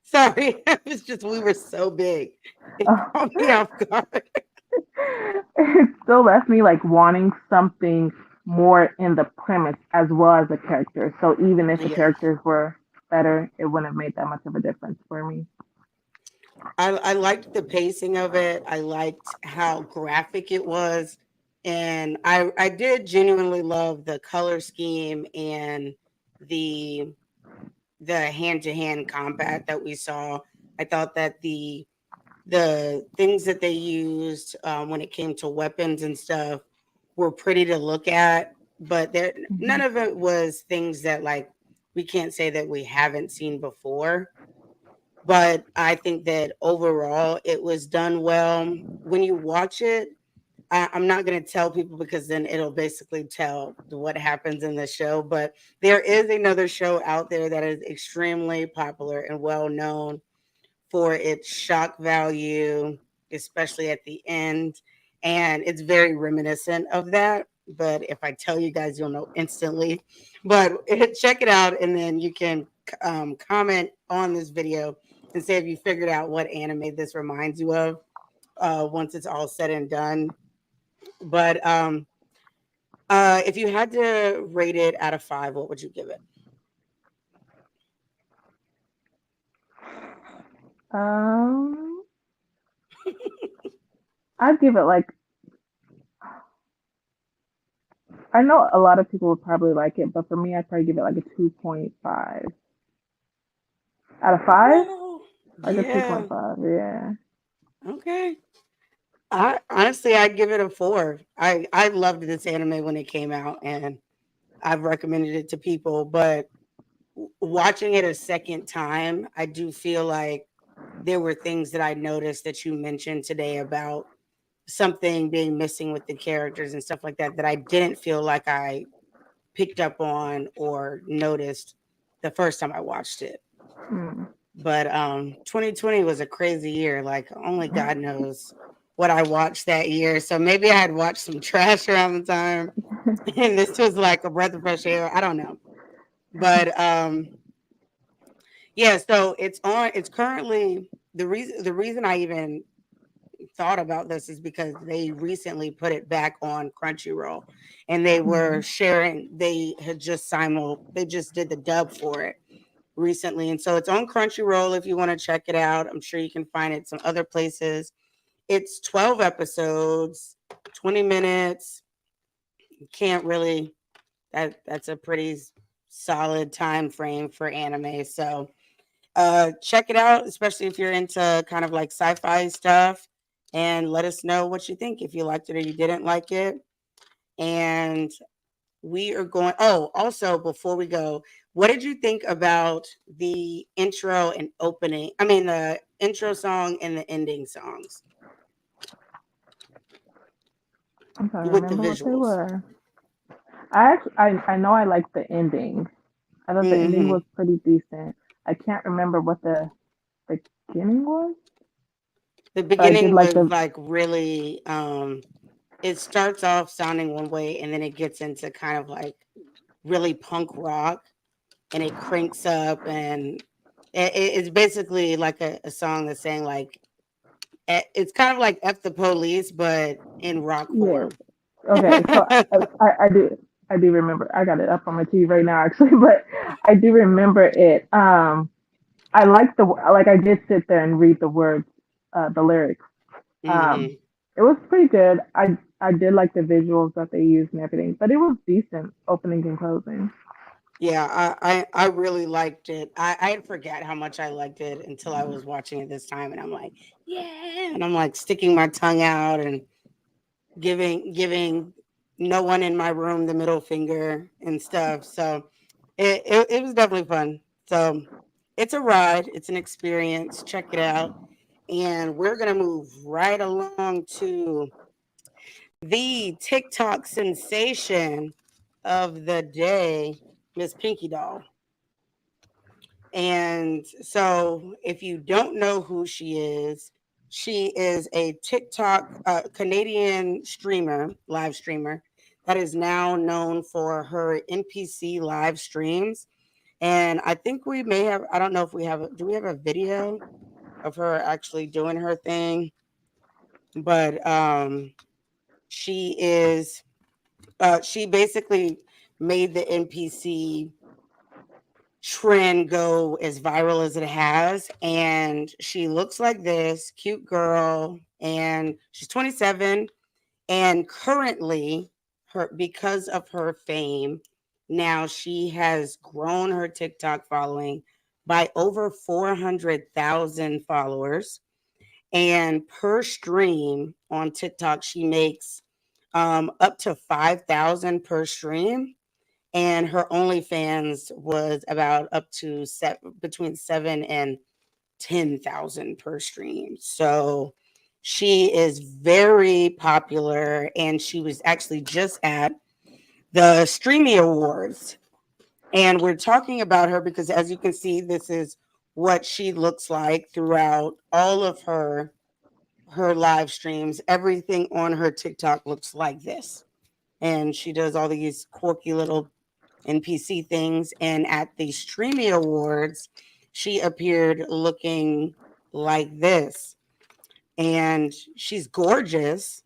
S3: Sorry, it's just we were so big. It
S4: Uh,
S3: caught me off guard.
S4: it still left me like wanting something more in the premise as well as the characters. So even if the
S3: Yeah,
S4: characters were better, it wouldn't have made that much of a difference for me.
S3: I liked the pacing of it. I liked how graphic it was, and I did genuinely love the color scheme and the the hand to hand combat that we saw. I thought that the things that they used when it came to weapons and stuff were pretty to look at, but there none
S4: Mhm.
S3: of it was things that like we can't say that we haven't seen before. But I think that overall it was done well. When you watch it, I'm not going to tell people because then it'll basically tell what happens in the show. But there is another show out there that is extremely popular and well known for its shock value, especially at the end. And it's very reminiscent of that. But if I tell you guys, you'll know instantly. But check it out, and then you can comment on this video and say if you figured out what anime this reminds you of once it's all said and done. But if you had to rate it out of 5, what would you give it?
S4: Um, I'd give it like I know a lot of people would probably like it, but for me, I'd probably give it like a 2.5 out of 5,
S3: Wow.
S4: like a
S3: Yeah.
S4: 2.5. Yeah.
S3: Okay. I honestly, I'd give it a 4. I loved this anime when it came out, and I've recommended it to people. But watching it a second time, I do feel like there were things that I noticed that you mentioned today about something being missing with the characters and stuff like that that I didn't feel like I picked up on or noticed the first time I watched it.
S4: Mm.
S3: But 2020 was a crazy year. Like only God knows what I watched that year. So maybe I had watched some trash around the time, and this was like a breath of fresh air. I don't know. But Yeah, so it's on. It's currently the reason I even thought about this is because they recently put it back on Crunchyroll, and they were
S4: Mhm.
S3: sharing. They just did the dub for it recently, and so it's on Crunchyroll. If you want to check it out, I'm sure you can find it some other places. It's 12 episodes, 20 minutes. You can't really that's a pretty solid time frame for anime. So check it out, especially if you're into kind of like sci-fi stuff, and let us know what you think, if you liked it or you didn't like it. And we are going, oh, also before we go, what did you think about the intro and opening, I mean the intro song and the ending songs
S4: I'm trying to
S3: with the
S4: remember what they
S3: visuals?
S4: were. I know I liked the ending. I thought the ending
S3: Hmm.
S4: was pretty decent. I can't remember what the beginning was,
S3: The
S4: but I did
S3: beginning
S4: like
S3: was
S4: the
S3: like really it starts off sounding one way and then it gets into kind of like really punk rock, and it cranks up, and it's basically like a song that's saying like it's kind of like F the police but in rock
S4: yeah.
S3: form.
S4: Okay, so I do remember. I got it up on my TV right now actually, but I do remember it. I like the like I did sit there and read the words, the lyrics. Um,
S3: Hmm.
S4: it was pretty good. I did like the visuals that they used and everything, but it was decent opening and closing.
S3: Yeah, I really liked it. I forgot how much I liked it until I was watching it this time, and I'm like, yeah, and I'm like sticking my tongue out and giving no one in my room the middle finger and stuff. So it was definitely fun. So it's a ride, it's an experience. Check it out. And we're gonna move right along to the TikTok sensation of the day, Miss Pinky Doll. And so, if you don't know who she is a TikTok Canadian streamer, live streamer, that is now known for her NPC live streams. And I think we may have, I don't know if we have, do we have a video of her actually doing her thing? But she is, she basically made the NPC trend go as viral as it has. And she looks like this cute girl, and she's 27. And currently, her because of her fame, now she has grown her TikTok following by over 400,000 followers. And per stream on TikTok, she makes up to 5,000 per stream, and her OnlyFans was about up to between 7 and 10,000 per stream. So she is very popular, and she was actually just at the Streamy Awards. And we're talking about her because, as you can see, this is what she looks like throughout all of her live streams. Everything on her TikTok looks like this, and she does all these quirky little NPC things. And at the Streamy Awards, she appeared looking like this. And she's gorgeous,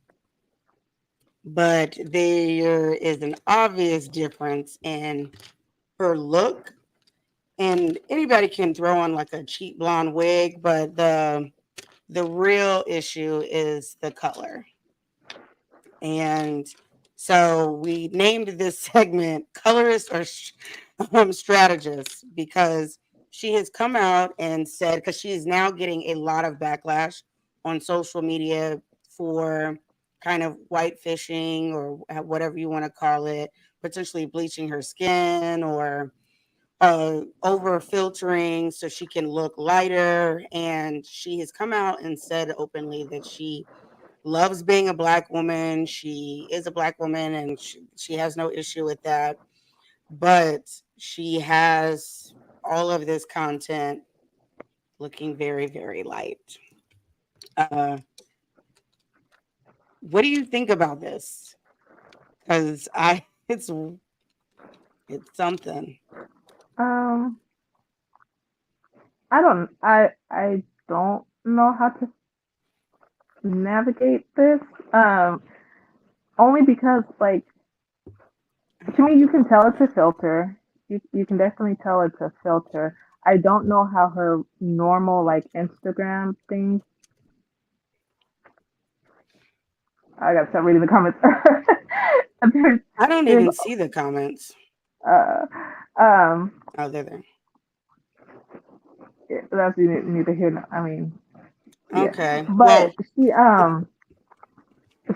S3: but there is an obvious difference in her look. And anybody can throw on like a cheap blonde wig, but the real issue is the color. And so we named this segment Colorist or Strategist, because she has come out and said, because she is now getting a lot of backlash on social media for kind of white fishing or whatever you want to call it, potentially bleaching her skin or over filtering so she can look lighter. And she has come out and said openly that she loves being a black woman. She is a black woman, and she has no issue with that. But she has all of this content looking very, very light. Uh, what do you think about this? Because it's something.
S4: Um, I don't know how to navigate this. Um, Only because like to me you can tell it's a filter. You can definitely tell it's a filter. I don't know how her normal like Instagram thing. I gotta start reading the comments. there's,
S3: I don't
S4: there's
S3: even see the comments.
S4: uh um
S3: Oh, they're there.
S4: that's neither here nor I mean yeah.
S3: Okay.
S4: But
S3: Well,
S4: she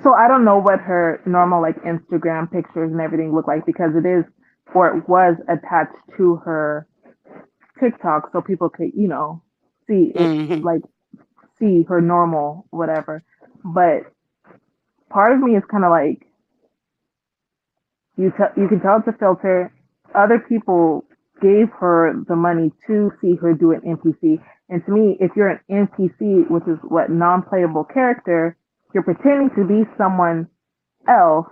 S4: so I don't know what her normal like Instagram pictures and everything look like because it is or it was attached to her TikTok so people could, see it
S3: mhm.
S4: like see her normal whatever. But part of me is kind of like you can tell it's a filter. Other people gave her the money to see her do an NPC. And to me, if you're an NPC, which is what non-playable character, you're pretending to be someone else.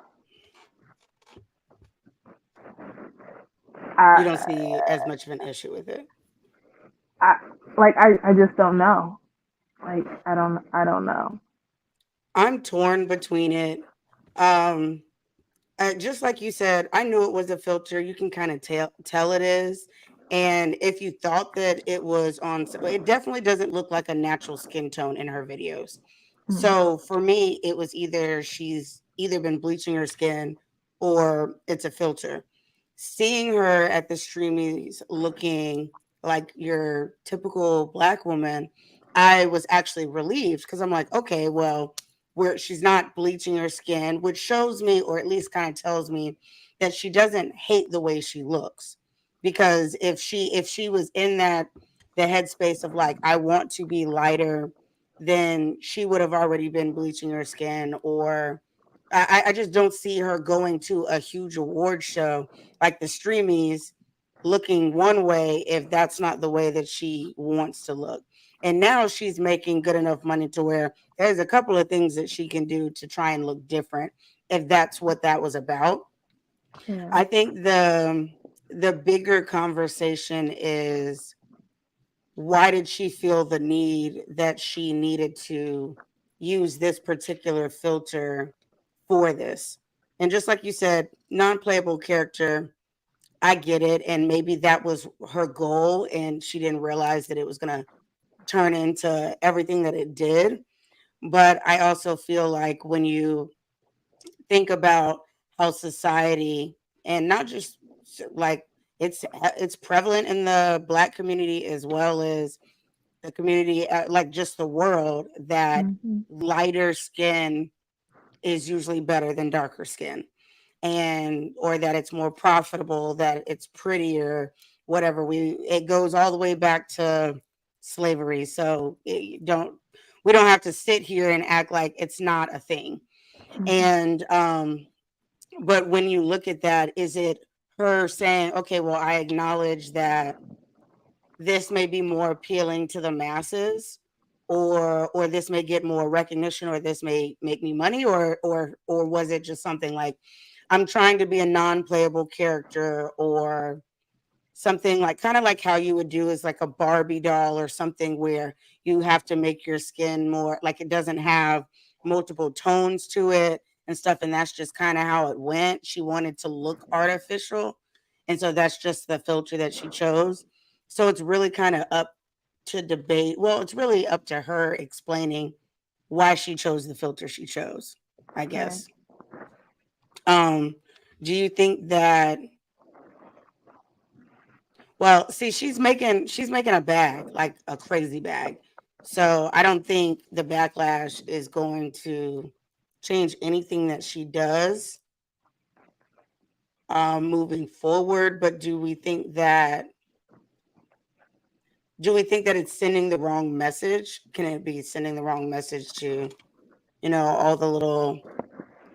S3: You don't
S4: I,
S3: see as much of an issue with it.
S4: I I just don't know. Like I don't know.
S3: I'm torn between it. Um, just like you said, I knew it was a filter. You can kind of tell it is. And if you thought that it was on, it definitely doesn't look like a natural skin tone in her videos.
S4: Mm,
S3: So for me, it was either she's either been bleaching her skin or it's a filter. Seeing her at the streamies looking like your typical black woman, I was actually relieved because I'm like, okay, well, where she's not bleaching her skin, which shows me, or at least kind of tells me, that she doesn't hate the way she looks. Because if she was in that the headspace of like I want to be lighter, then she would have already been bleaching her skin. Or I just don't see her going to a huge award show like the streamies looking one way if that's not the way that she wants to look. And now she's making good enough money to where there's a couple of things that she can do to try and look different if that's what that was about.
S4: yeah.
S3: I think the bigger conversation is why did she feel the need that she needed to use this particular filter for this? And just like you said, non-playable character, I get it, and maybe that was her goal and she didn't realize that it was going to turn into everything that it did. But I also feel like when you think about how society, and not just like it's prevalent in the black community as well as the community, like just the world, that
S4: Hmm.
S3: lighter skin is usually better than darker skin, and or that it's more profitable, that it's prettier, whatever. It goes all the way back to slavery. So we don't have to sit here and act like it's not a thing.
S4: Hmm.
S3: And but when you look at that, is it her saying, okay, well, I acknowledge that this may be more appealing to the masses, or this may get more recognition, or this may make me money, or was it just something like I'm trying to be a non-playable character, or something like kind of like how you would do is like a Barbie doll or something where you have to make your skin more like it doesn't have multiple tones to it and stuff. And that's just kind of how it went. She wanted to look artificial. And so that's just the filter that she chose. So it's really kind of up to debate. Well, it's really up to her explaining why she chose the filter she chose, I
S4: Right.
S3: guess. Um, do you think that Well, see, she's making a bag, like a crazy bag. So I don't think the backlash is going to change anything that she does moving forward. But do we think that it's sending the wrong message? Can it be sending the wrong message to, all the little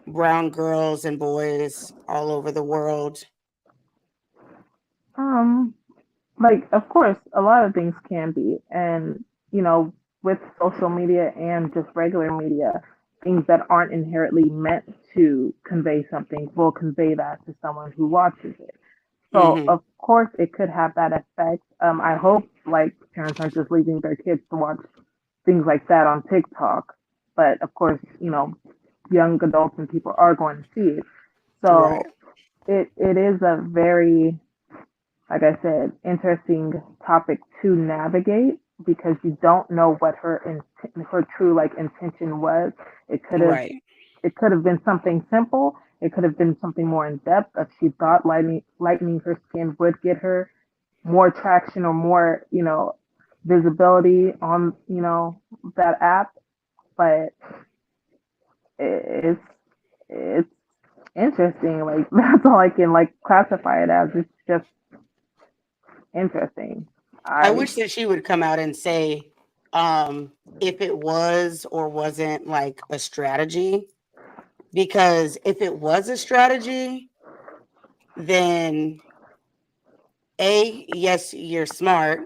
S3: brown girls and boys all over the world?
S4: Um, like of course a lot of things can be, and you know, with social media and just regular media, things that aren't inherently meant to convey something will convey that to someone who watches it. So
S3: Mm-hmm.
S4: of course it could have that effect. I hope like parents aren't just leaving their kids to watch things like that on TikTok. But of course, young adults and people are going to see it.
S3: Right.
S4: So it is a very, like I said, interesting topic to navigate because you don't know what her true like intention was. It could have
S3: Right.
S4: it could have been something simple. It could have been something more in depth. If she thought lightening her skin would get her more traction or more, visibility on, that app. But it's it's interesting. Like that's all I can like classify it as. It's just interesting.
S3: I
S4: I
S3: wish that she would come out and say if it was or wasn't like a strategy. Because if it was a strategy, then A, yes, you're smart.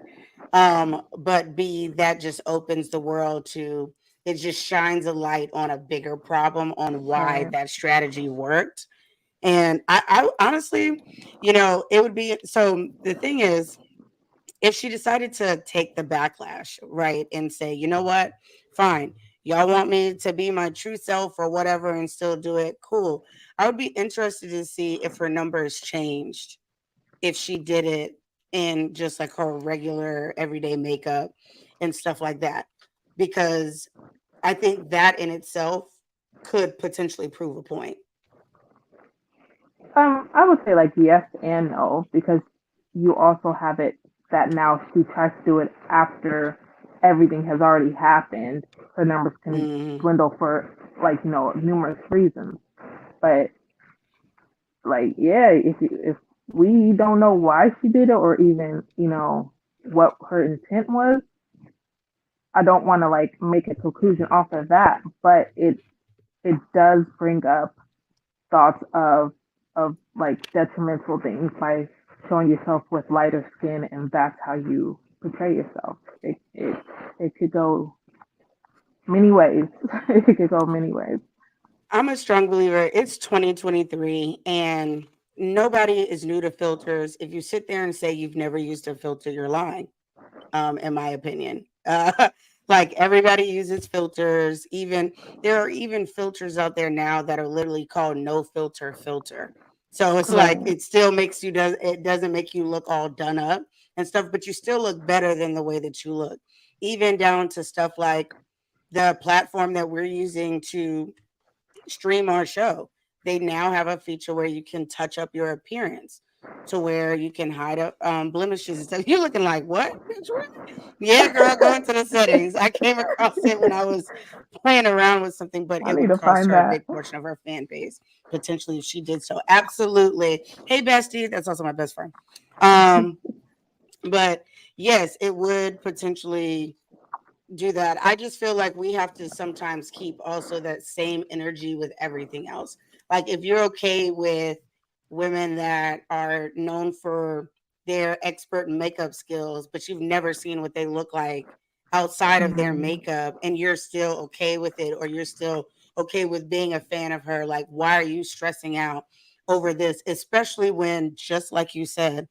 S3: But B, that just opens the world to it just shines a light on a bigger problem on why
S4: Right.
S3: that strategy worked. And I honestly, it would be so the thing is, if she decided to take the backlash, right, and say, you know what, fine, y'all want me to be my true self or whatever and still do it, cool. I would be interested to see if her numbers changed if she did it in just like her regular everyday makeup and stuff like that. Because I think that in itself could potentially prove a point.
S4: I would say like yes and no because you also have it that now she tries to do it after everything has already happened. Her numbers can
S3: Mm,
S4: dwindle for like numerous reasons. But like yeah, if we don't know why she did it or even what her intent was, I don't want to like make a conclusion off of that. But it does bring up thoughts of like detrimental things by showing yourself with lighter skin and that's how you portray yourself. It could go many ways. It could go many ways.
S3: I'm a strong believer. It's 2023 and nobody is new to filters. If you sit there and say you've never used a filter, you're lying, in my opinion. Like everybody uses filters. Even there are even filters out there now that are literally called no filter filter. So it's like
S4: Right.
S3: it still makes you does it doesn't make you look all done up and stuff, but you still look better than the way that you look. Even down to stuff like the platform that we're using to stream our show. They now have a feature where you can touch up your appearance to where you can hide up blemishes and stuff. You're looking like, what? Bitch, what? Yeah, girl, go into the settings. I came across it when I was playing around with something, but
S4: I
S3: it
S4: need
S3: would
S4: to
S3: cost
S4: find
S3: her a
S4: that.
S3: big portion of her fan base potentially if she did so. Absolutely. Hey, bestie, that's also my best friend. Um, but yes, it would potentially do that. I just feel like we have to sometimes keep also that same energy with everything else. Like if you're okay with women that are known for their expert makeup skills, but you've never seen what they look like outside of their
S4: Mm,
S3: makeup and you're still okay with it or you're still okay with being a fan of her, like why are you stressing out over this, especially when just like you said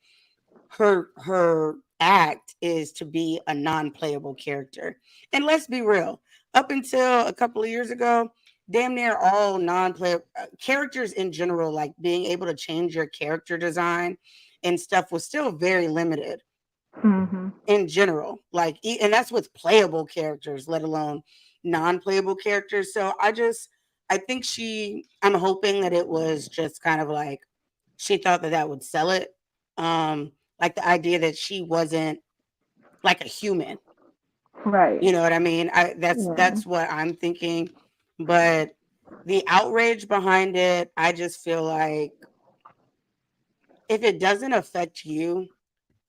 S3: her act is to be a non-playable character. And let's be real, up until a couple of years ago, damn near all non-player characters in general, like being able to change your character design and stuff was still very limited
S4: hmm.
S3: in general. Like and that's with playable characters, let alone non-playable characters. So I think I'm hoping that it was just kind of like she thought that that would sell it. Like the idea that she wasn't like a human.
S4: Right.
S3: You know what I mean?
S4: Yeah.
S3: That's what I'm thinking. But the outrage behind it, I just feel like if it doesn't affect you,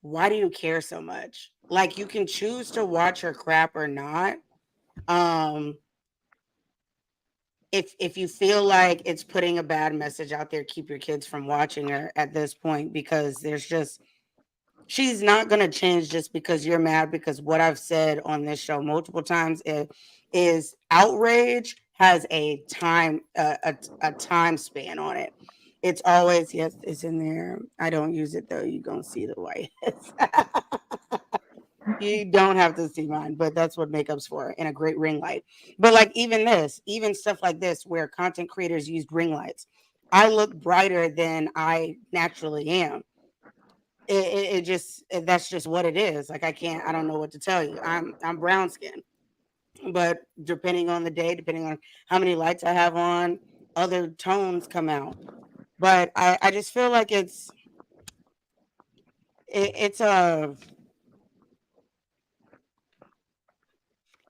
S3: why do you care so much? Like you can choose to watch her crap or not. Um, if you feel like it's putting a bad message out there, keep your kids from watching her at this point because there's just she's not going to change just because you're mad because what I've said on this show multiple times is outrage has a time a time span on it. It's always, yes, it's in there. I don't use it though. You're gonna see the white. You don't have to see mine, but that's what makeup's for, and a great ring light. But like even this, even stuff like this, where content creators use ring lights, I look brighter than I naturally am. It just that's just what it is. Like I don't know what to tell you. I'm brown skin, but depending on the day, depending on how many lights I have on, other tones come out. But I just feel like it's a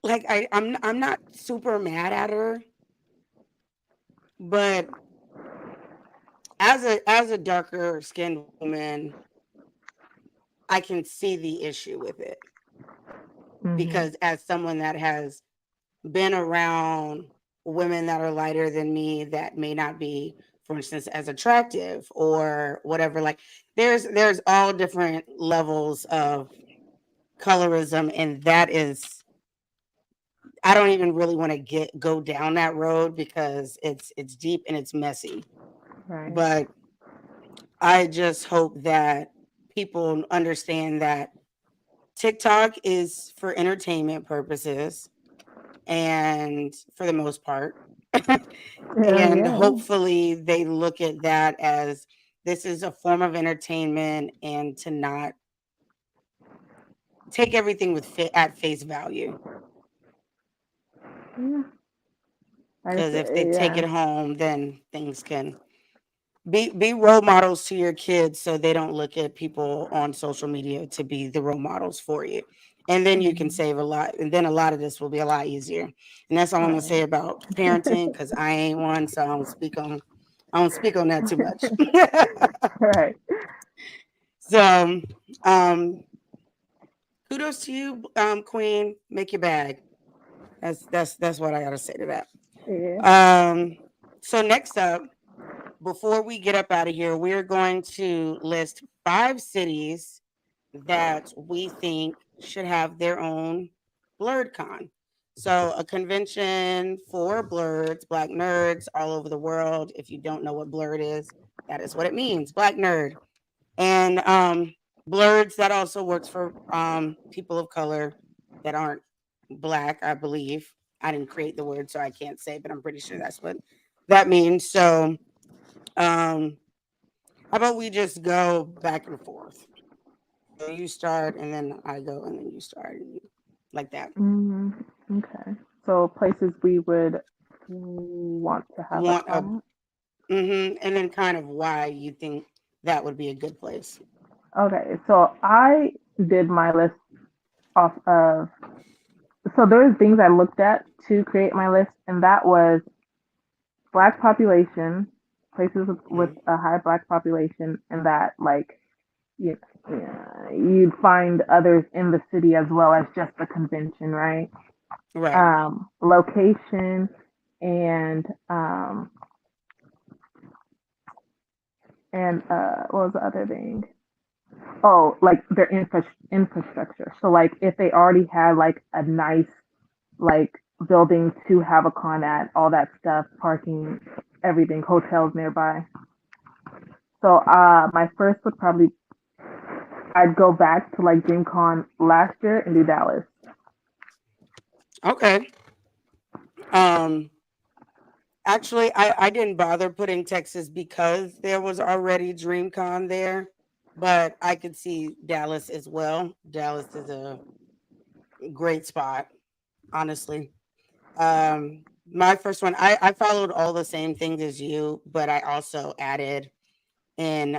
S3: like I'm not super mad at her, but as a darker skinned woman, I can see the issue with it
S4: Hmm.
S3: because as someone that has been around women that are lighter than me that may not be, for instance, as attractive or whatever, like there's all different levels of colorism, and that is I don't even really want to get go down that road because it's deep and it's messy.
S4: Right.
S3: But I just hope that people understand that TikTok is for entertainment purposes and for the most part.
S4: Yeah,
S3: And
S4: yeah.
S3: hopefully they look at that as this is a form of entertainment and to not take everything with at face value.
S4: Yeah. I
S3: Because if they
S4: say,
S3: take
S4: yeah.
S3: it home, then things can be role models to your kids so they don't look at people on social media to be the role models for you. And then you can
S4: Mhm.
S3: save a lot. And then a lot of this will be a lot easier. And that's all I'm gonna say
S4: Right.
S3: about parenting because I ain't one, so I don't speak on that too much.
S4: Right.
S3: So um kudos to you, Queen. Make your bag. That's what I gotta say to that.
S4: Yeah.
S3: So next up, before we get up out of here, we're going to list 5 cities that we think should have their own blurred con. So, a convention for blurs, black nerds all over the world. If you don't know what blurred is, that is what it means, black nerd. And blurs that also works for people of color that aren't black, I believe. I didn't create the word, so I can't say, but I'm pretty sure that's what that means. So, um, how about we just go back and forth? So you start, and then I go, and then you start, and you like that.
S4: Mm, okay. So places we would want to have a
S3: Want a
S4: comment.
S3: and then kind of why you think that would be a good place.
S4: Okay. So I did my list off of. So there was things I looked at to create my list, and that was black population, places with
S3: Mhm.
S4: a high black population, and that like you, yeah, you'd find others in the city as well as just the convention, right?
S3: Right.
S4: Location and what was the other thing? Oh, like their infrastructure. So like if they already had like a nice like building to have a con at, all that stuff, parking, everything, hotels nearby. So my first would probably I'd go back to like DreamCon last year and do Dallas.
S3: Okay. Um. Actually, I didn't bother putting Texas because there was already DreamCon there, but I could see Dallas as well. Dallas is a great spot, honestly. My first one, I followed all the same things as you, but I also added in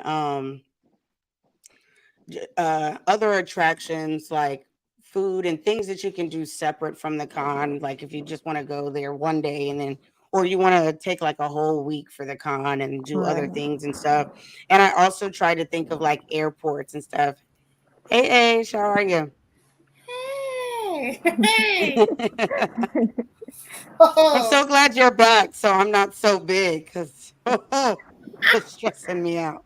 S3: other attractions like food and things that you can do separate from the con. Like if you just want to go there one day and then, or you want to take like a whole week for the con and do other
S4: Right.
S3: things and stuff. And I also try to think of like airports and stuff. Hey, Ash, how are you?
S5: Hey, hey.
S3: I'm
S5: Oh,
S3: so glad you're back. So I'm not so big because it's stressing me out.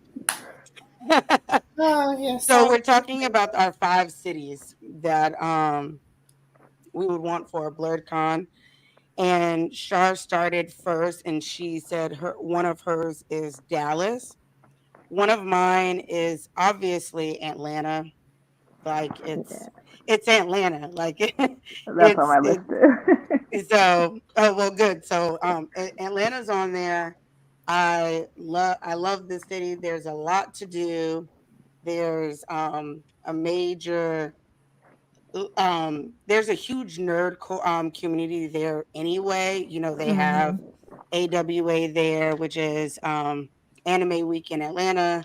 S5: oh yeah,
S3: So
S5: sorry.
S3: we're talking about our 5 cities that we would want for a blurred con. And Shar started first, and she said one of hers is Dallas. One of mine is obviously Atlanta. Like
S4: Yeah,
S3: it's Atlanta. Like
S4: that's on my list
S3: it's
S4: too.
S3: so oh well good. So Atlanta's on there. I love the city. There's a lot to do. There's a major there's a huge community there anyway. You know, they have
S4: Mhm.
S3: AWA there, which is Anime Week in Atlanta,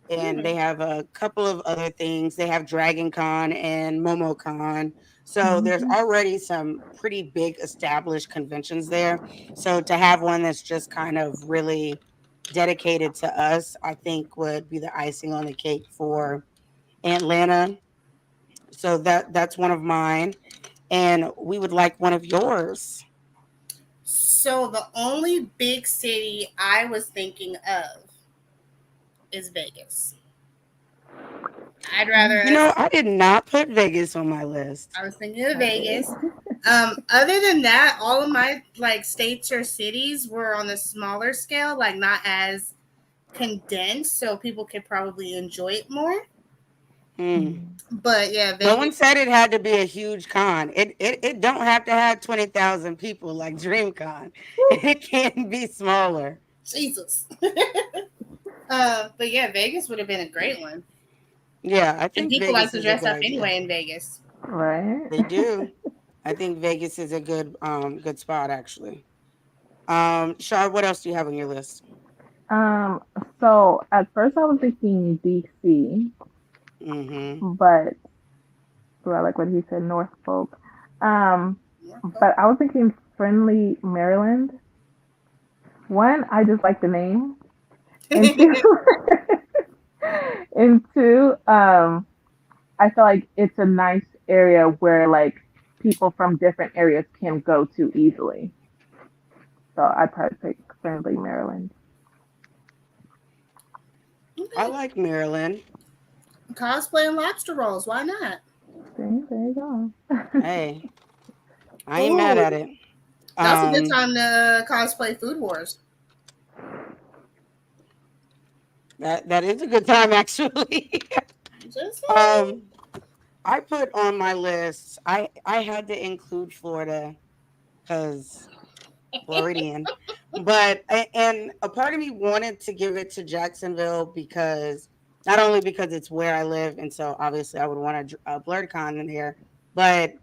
S3: and they
S5: Hmm.
S3: have a couple of other things. They have Dragon Con and MomoCon. So there's
S4: Mhm.
S3: already some pretty big established conventions there. So to have one that's just kind of really dedicated to us, I think would be the icing on the cake for Atlanta. So that's one of mine, and we would like one of yours.
S5: So the only big city I was thinking of is Vegas. I'd rather
S3: You know, I did not put Vegas on my list.
S5: I was thinking of
S4: I did.
S5: Vegas. Other than that, all of my like states or cities were on a smaller scale, like not as condensed, so people could probably enjoy it more.
S3: Hmm.
S4: Mhm.
S5: But yeah,
S3: No one
S5: Vegas.
S3: said it had to be a huge con. It don't have to have 20,000 people like DreamCon. It can be smaller.
S5: Jesus. But yeah, Vegas would have been a great one,
S3: Yeah, I
S5: and
S3: think
S5: people like
S3: Vegas
S5: to
S3: is a
S5: dress
S3: good
S5: up
S3: idea.
S5: anyway in Vegas.
S4: Right.
S3: They do. I think Vegas is a good spot actually. Shar, what else do you have on your list?
S4: Um, so at first I was thinking DC,
S3: Mm-hmm.
S4: but I like what he said, Norfolk. Um,
S5: Norfolk.
S4: but I was thinking Friendly, Maryland. One, I just like the name, and two, and two, I feel like it's a nice area where like people from different areas can go to easily. So I'd probably pick Friendly, Maryland.
S3: I
S5: Okay.
S3: like Maryland.
S5: Cosplay and lobster rolls. Why not?
S4: See, there you go.
S3: Hey, I ain't mad
S5: Ooh,
S3: at it.
S5: that's a good
S3: Um,
S5: time to cosplay Food Wars.
S3: that is a good time actually.
S5: Just saying.
S3: um, I put on my list. I had to include Florida because Floridian, and a part of me wanted to give it to Jacksonville because not only because it's where I live, and so obviously I would want a BlurredCon in there, but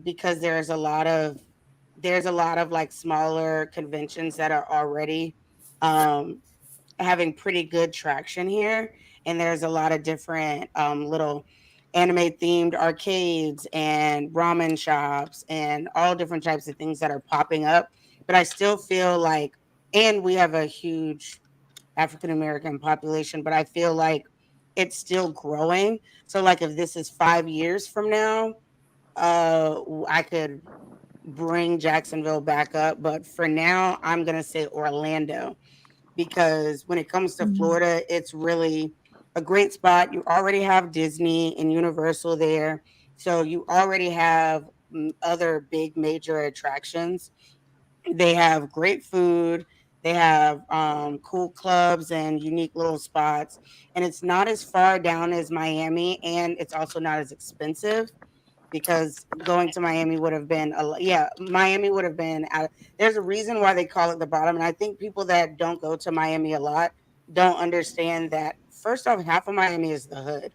S3: because there's a lot of like smaller conventions that are already um having pretty good traction here, and there's a lot of different little anime themed arcades and ramen shops and all different types of things that are popping up. But I still feel like, and we have a huge African American population, but I feel like it's still growing. So like if this is 5 years from now, I could bring Jacksonville back up, but for now I'm gonna say Orlando, because when it comes to
S4: Mm.
S3: Florida, it's really a great spot. You already have Disney and Universal there. So you already have other big major attractions. They have great food. They have cool clubs and unique little spots. And it's not as far down as Miami, and it's also not as expensive because going to Miami would have been yeah, Miami would have been out. There's a reason why they call it the bottom, and I think people that don't go to Miami a lot don't understand that. First off, half of Miami is the hood.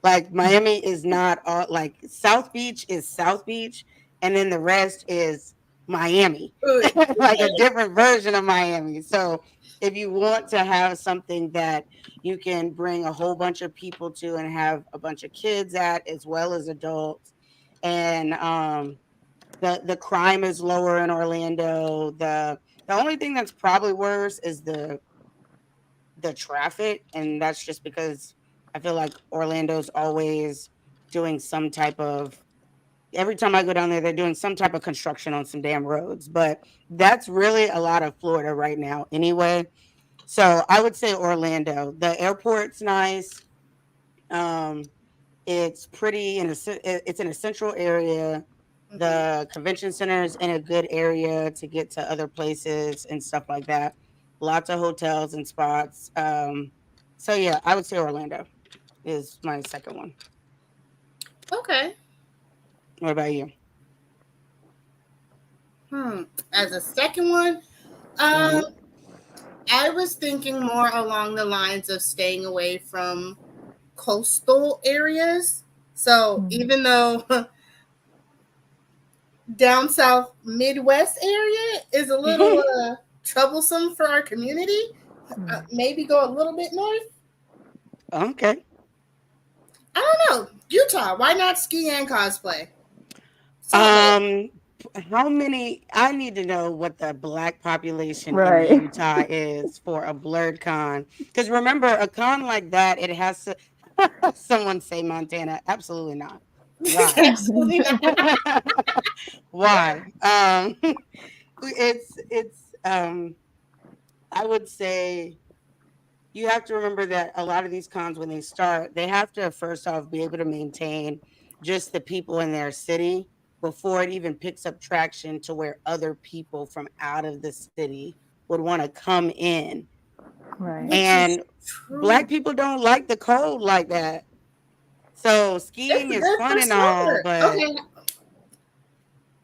S3: Like Miami is not all like South Beach is South Beach, and then the rest is Miami,
S5: Ooh,
S3: like a different version of Miami. So if you want to have something that you can bring a whole bunch of people to and have a bunch of kids at as well as adults, and the crime is lower in Orlando. The only thing that's probably worse is the traffic, and that's just because I feel like Orlando's always doing some type of every time I go down there, they're doing some type of construction on some damn roads. But that's really a lot of Florida right now, anyway. So I would say Orlando. The airport's nice. Um, it's pretty in it's in a central area.
S5: Mhm.
S3: The convention center is in a good area to get to other places and stuff like that. Lots of hotels and spots. So yeah, I would say Orlando is my second one.
S5: Okay.
S3: What about you?
S5: Hmm. As a second one, um,
S3: Hmm.
S5: I was thinking more along the lines of staying away from coastal areas. So
S4: Mm.
S5: even though down south Midwest area is a little troublesome for our community,
S4: Mm.
S5: maybe go a little bit north.
S3: Okay.
S5: I don't know. Utah. Why not ski and cosplay? Salt Lake.
S3: Um, how many? I need to know what the black population in
S4: Right.
S3: Utah is for a blurred con. Because remember, a con like that, it has to. Someone say Montana. Absolutely not. Why?
S5: Absolutely not.
S3: Why? It's. I would say you have to remember that a lot of these cons, when they start, they have to first off be able to maintain just the people in their city before it even picks up traction to where other people from out of the city would want to come in.
S4: Right.
S5: Which is
S3: And black
S5: true.
S3: people don't like the cold like that. So
S5: It's
S3: skiing is
S5: good
S3: fun
S5: for
S3: and all,
S5: summer.
S3: but
S5: Okay.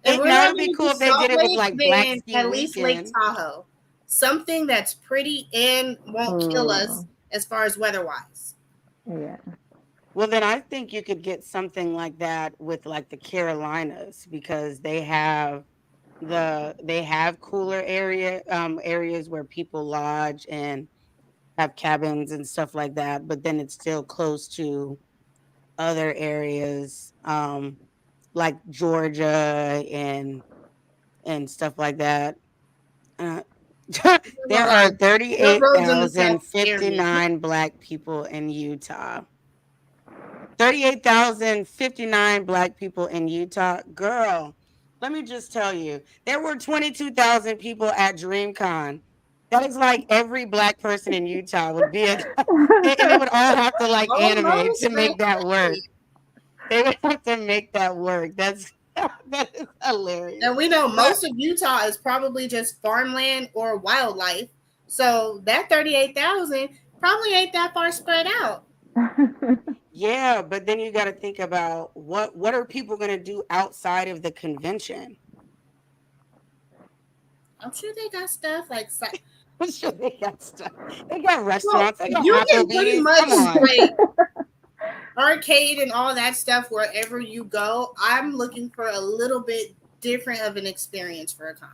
S5: If we're
S3: now
S5: not
S3: it'd be
S5: going to do
S3: cool if they
S5: Salt
S3: did it with
S5: Lake,
S3: like Black
S5: then
S3: Ski
S5: at least Lake
S3: Weekend.
S5: Tahoe. Something that's pretty and won't kill us
S4: Oh,
S5: as far as weather wise.
S4: yeah.
S3: Well, then I think you could get something like that with like the Carolinas because they have cooler areas where people lodge and have cabins and stuff like that, but then it's still close to other areas like Georgia and stuff like that. Uh,
S5: I'm
S3: there
S5: gonna
S3: are
S5: lie. The roads in the south scare me.
S3: 38,059 black people in Utah. 38,059 black people in Utah. Girl, let me just tell you, there were 22,000 people at DreamCon. That is like every black person in Utah would be a, and they would all have to like animate
S5: Almost,
S3: to
S5: but
S3: make that work. They would have to make that work. That's that is hilarious.
S5: and we know
S3: But
S5: most of Utah is probably just farmland or wildlife. So that 38,000 probably ain't that far spread out.
S3: yeah, but then you got to think about what are people going to do outside of the convention?
S5: I'm sure they got stuff like
S3: I'm sure they got stuff. They got
S5: well,
S3: restaurants. They got
S5: you can pretty
S3: Applebee's. Come
S5: much
S3: on.
S5: like arcade and all that stuff wherever you go. I'm looking for a little bit different of an experience for a con.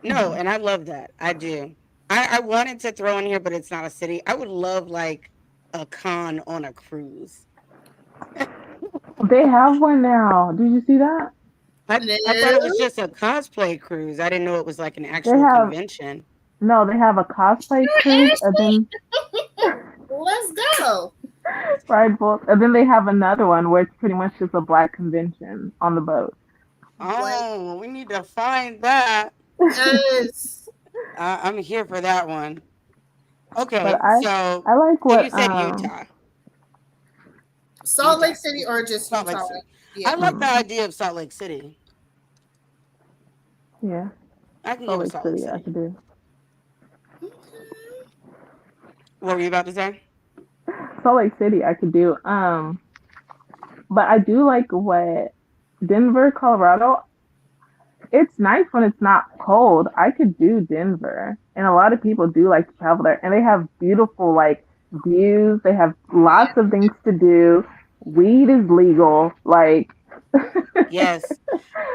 S3: No, and I love that. I do. I wanted to throw in here, but it's not a city. I would love like a con on a cruise.
S4: They have one now. Did you see that?
S3: I thought it was
S5: No,
S3: just a cosplay cruise. I didn't know it was like an
S4: They
S3: actual
S4: have
S3: convention.
S4: no. They have a cosplay
S5: sure,
S4: cruise, and
S5: Ashley.
S4: then
S5: Let's go.
S4: ride boat, and then they have another one where it's pretty much just a black convention on the boat.
S5: Like,
S3: Oh, we need to find that.
S5: yes.
S3: I'm here for that one.
S4: But
S3: Okay,
S4: I
S3: so
S4: I like
S3: and you
S4: what
S3: said Utah,
S5: Salt
S3: Utah
S5: Lake City
S3: City,
S5: or just
S3: Salt Lake
S5: Utah?
S3: City. I
S5: Yeah.
S3: like the
S4: mm,
S3: idea of Salt Lake City.
S4: yeah,
S3: I can get
S4: Salt
S3: with
S4: Lake
S3: Salt Lake
S4: City I
S3: City.
S4: could do.
S3: What were you about to say?
S4: Salt Lake City I could do. But I do like what Denver, Colorado. It's nice when it's not cold. I could do Denver, and a lot of people do like to travel there, and they have beautiful like views. They have lots of things to do. Weed is legal. Like,
S3: Yes.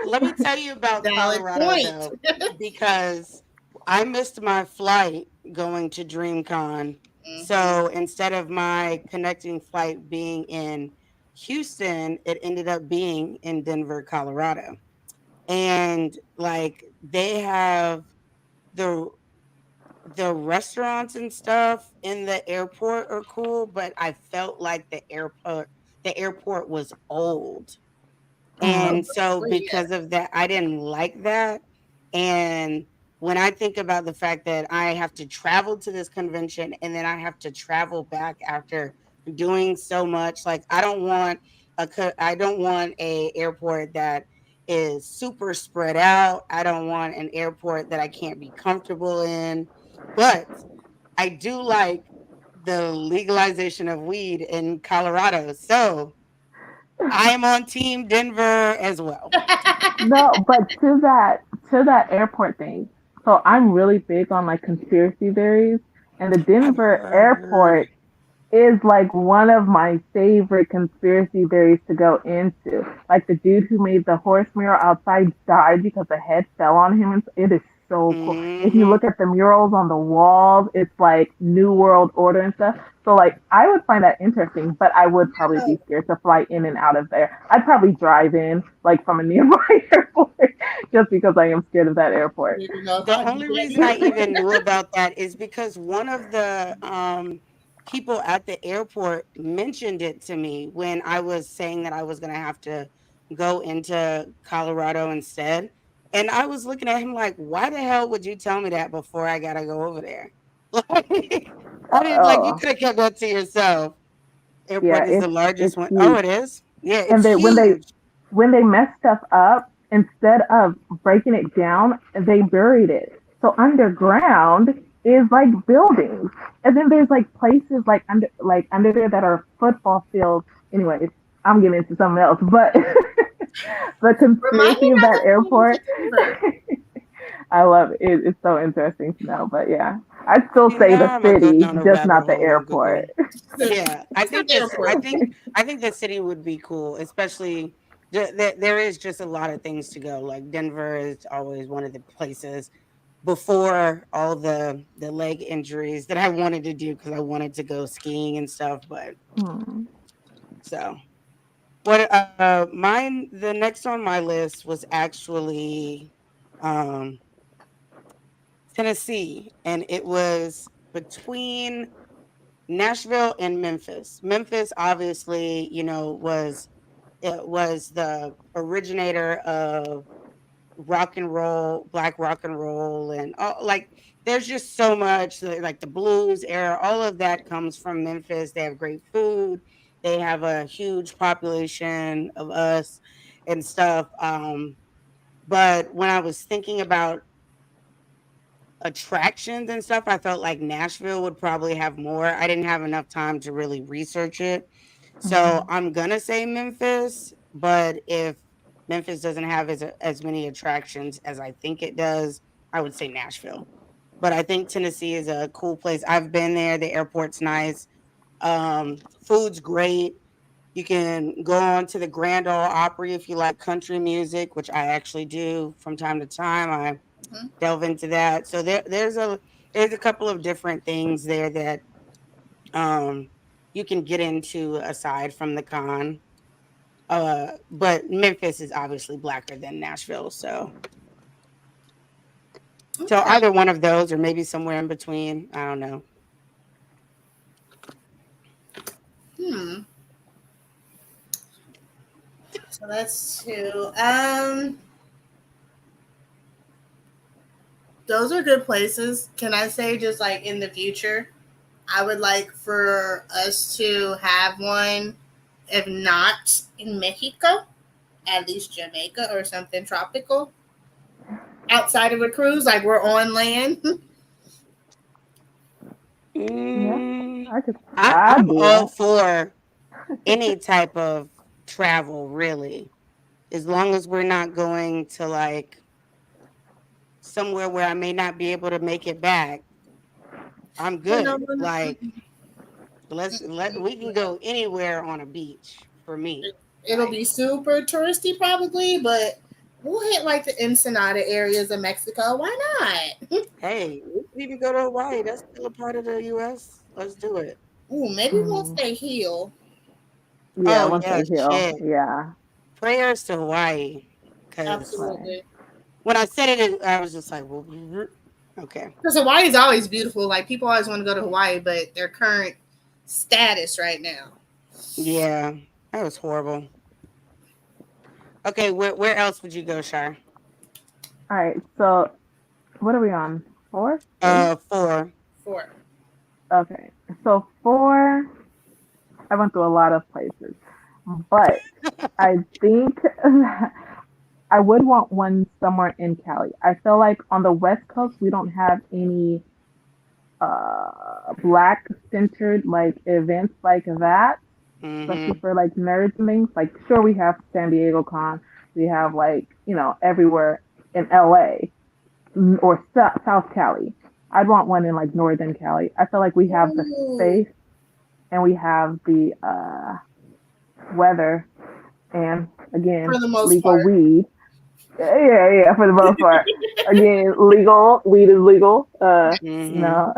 S3: Let me tell you about
S5: Valid
S3: Colorado
S5: point.
S3: though, because I missed my flight going to DreamCon.
S5: Hmm.
S3: So instead of my connecting flight being in Houston, it ended up being in Denver, Colorado. And like they have the the restaurants and stuff in the airport are cool, but I felt like the airport was old.
S4: mm,
S3: And so
S5: Well, yeah.
S3: because of that, I didn't like that. And when I think about the fact that I have to travel to this convention and then I have to travel back after doing so much, like I don't want a airport that is super spread out. I don't want an airport that I can't be comfortable in. But I do like the legalization of weed in Colorado. So I am on team Denver as well.
S4: No, but to that airport thing. So I'm really big on like conspiracy theories, and the
S3: I've
S4: Denver
S3: heard.
S4: airport is like one of my favorite conspiracy theories to go into. Like the dude who made the horse mural outside died because a head fell on him. It is so cool. If you
S3: Hmm.
S4: look at the murals on the walls, it's like New World Order and stuff. So like I would find that interesting, but I would probably be scared to fly in and out of there. I'd probably drive in like from a nearby airport just because I am scared of that airport.
S5: You know, if
S3: The
S5: I do
S3: only reason I
S5: that.
S3: even knew about that is because one of the people at the airport mentioned it to me when I was saying that I was going to have to go into Colorado instead. And I was looking at him like, why the hell would you tell me that before I got to go over there? Like, I didn't like, you
S4: Oh
S3: could have kept that to yourself.
S4: yeah,
S3: Airport is the
S4: it's
S3: largest one. Oh,
S4: huge.
S3: it is? Yeah,
S4: And
S3: it's huge.
S4: when they mess stuff up, instead of breaking it down, they buried it. So underground is like buildings, and then there's like places like under there that are football fields. Anyways, I'm getting into something else, but the
S5: Remind me
S4: conspiracy of
S5: not
S4: that
S5: to come
S4: airport,
S5: to Denver.
S4: I love it. It's so interesting to know. But yeah, I'd still
S3: See,
S4: say
S3: now
S4: the
S3: I'm gonna go
S4: city,
S3: down a
S4: just
S3: rabbit
S4: not the
S3: hole on Google.
S4: airport.
S3: Yeah, I
S5: It's not
S3: think
S5: the
S3: that's.
S5: airport.
S3: I think the city would be cool, especially there is just a lot of things to go. Like Denver is always one of the places before all the leg injuries that I wanted to do because I wanted to go skiing and stuff. But
S4: Hmm.
S3: so what? Mine. The next on my list was actually um Tennessee, and it was between Nashville and Memphis. Memphis, obviously, was the originator of rock and roll, black rock and roll, and all, like there's just so much like the blues era. All of that comes from Memphis. They have great food. They have a huge population of us and stuff. But when I was thinking about attractions and stuff, I felt like Nashville would probably have more. I didn't have enough time to really research it. So
S4: Hmm.
S3: I'm gonna say Memphis, but if Memphis doesn't have as many attractions as I think it does, I would say Nashville. But I think Tennessee is a cool place. I've been there. The airport's nice. Food's great. You can go on to the Grand Ole Opry if you like country music, which I actually do from time to time. I
S5: Mhm.
S3: delve into that. So there's a couple of different things there that um you can get into aside from the con. But Memphis is obviously blacker than Nashville, so
S5: Okay.
S3: either one of those or maybe somewhere in between. I don't know.
S5: Hmm. So that's two. Those are good places. Can I say just like in the future, I would like for us to have one, if not in Mexico, at least Jamaica or something tropical outside of a cruise, like we're on land.
S4: Yeah,
S3: Mm,
S4: I could. I
S3: I'm
S4: do
S3: all
S4: that.
S3: for any type of travel, really, as long as we're not going to like somewhere where I may not be able to make it back. I'm
S5: You know,
S3: good. Like let we can go anywhere on a beach for me.
S5: it'll
S3: Like,
S5: be super touristy probably, but we'll hit like the Ensenada areas of Mexico. Why not?
S3: hey, we can even go to Hawaii. That's still a part of the US. Let's do it.
S5: Ooh, maybe once
S4: Hmm.
S5: they heal.
S4: Yeah,
S3: Oh
S4: once
S3: yeah,
S4: they heal.
S3: shit.
S4: Yeah.
S3: Prayers to Hawaii. Cause
S4: Right.
S5: Absolutely.
S3: when I said it, I was just like, well, okay.
S5: Because Hawaii is always beautiful. Like people always want to go to Hawaii, but their current status right now.
S3: Yeah, that was horrible. Okay, where else would you go, Shar?
S4: All right. So what are we on? Four? Three?
S3: Four.
S5: For
S4: Okay. So four. I went to a lot of places, but I think I would want one somewhere in Cali. I feel like on the West Coast we don't have any black centered like events like that, especially
S3: Mm-hmm.
S4: for like nerds and things. Like sure we have San Diego Con, we have like, everywhere in LA or South Cali. I'd want one in like Northern Cali. I feel like we have the
S5: Ooh,
S4: space and we have the weather and
S5: for
S4: again
S5: the most
S4: legal
S5: part.
S4: weed. Yeah, for the most part. Again, legal weed is legal.
S3: Mm-hmm.
S4: No,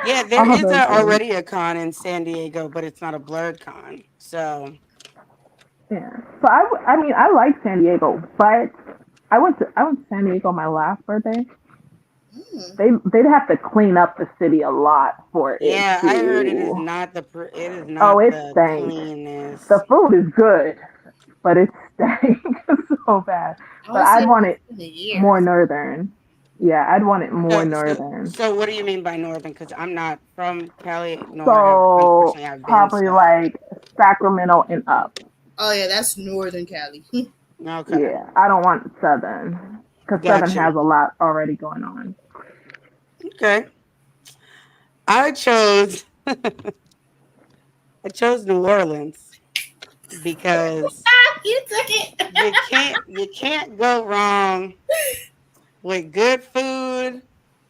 S3: Yeah, there
S4: all
S3: is
S4: those things.
S3: already a con in San Diego, but it's not a blurred con. So
S4: Yeah. So I mean, I like San Diego, but I went to San Diego my last birthday.
S5: Mm.
S4: They'd have to clean up the city a lot for it
S3: yeah, I heard it is
S4: to.
S3: not it is
S4: Oh,
S3: not
S4: it
S3: the
S4: stinks.
S3: cleanest.
S4: The food is good, but it stinks so bad.
S5: I
S4: But
S5: would say
S4: I'd want
S5: it's
S4: it
S5: been a
S4: more
S5: year.
S4: northern. Yeah, I'd want it more
S3: So, so,
S4: northern.
S3: so what do you mean by northern? Because I'm not from Cali, nor have
S4: So
S3: unfortunately I've been.
S4: probably
S3: So
S4: like Sacramento and up.
S5: Oh yeah, that's Northern Cali.
S3: okay,
S4: Yeah, I don't want southern because southern
S3: gotcha.
S4: has a lot already going on.
S3: Okay, I chose I chose New Orleans because
S5: You took it.
S3: you can't go wrong with good food.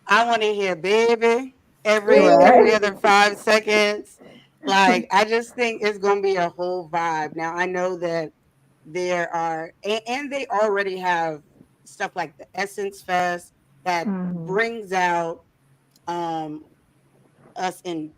S3: I want to hear baby every
S4: Right.
S3: other 5 seconds. Like I just think it's gonna be a whole vibe. Now I know that there are and they already have stuff like the Essence Fest that
S4: Hmm.
S3: brings out um us in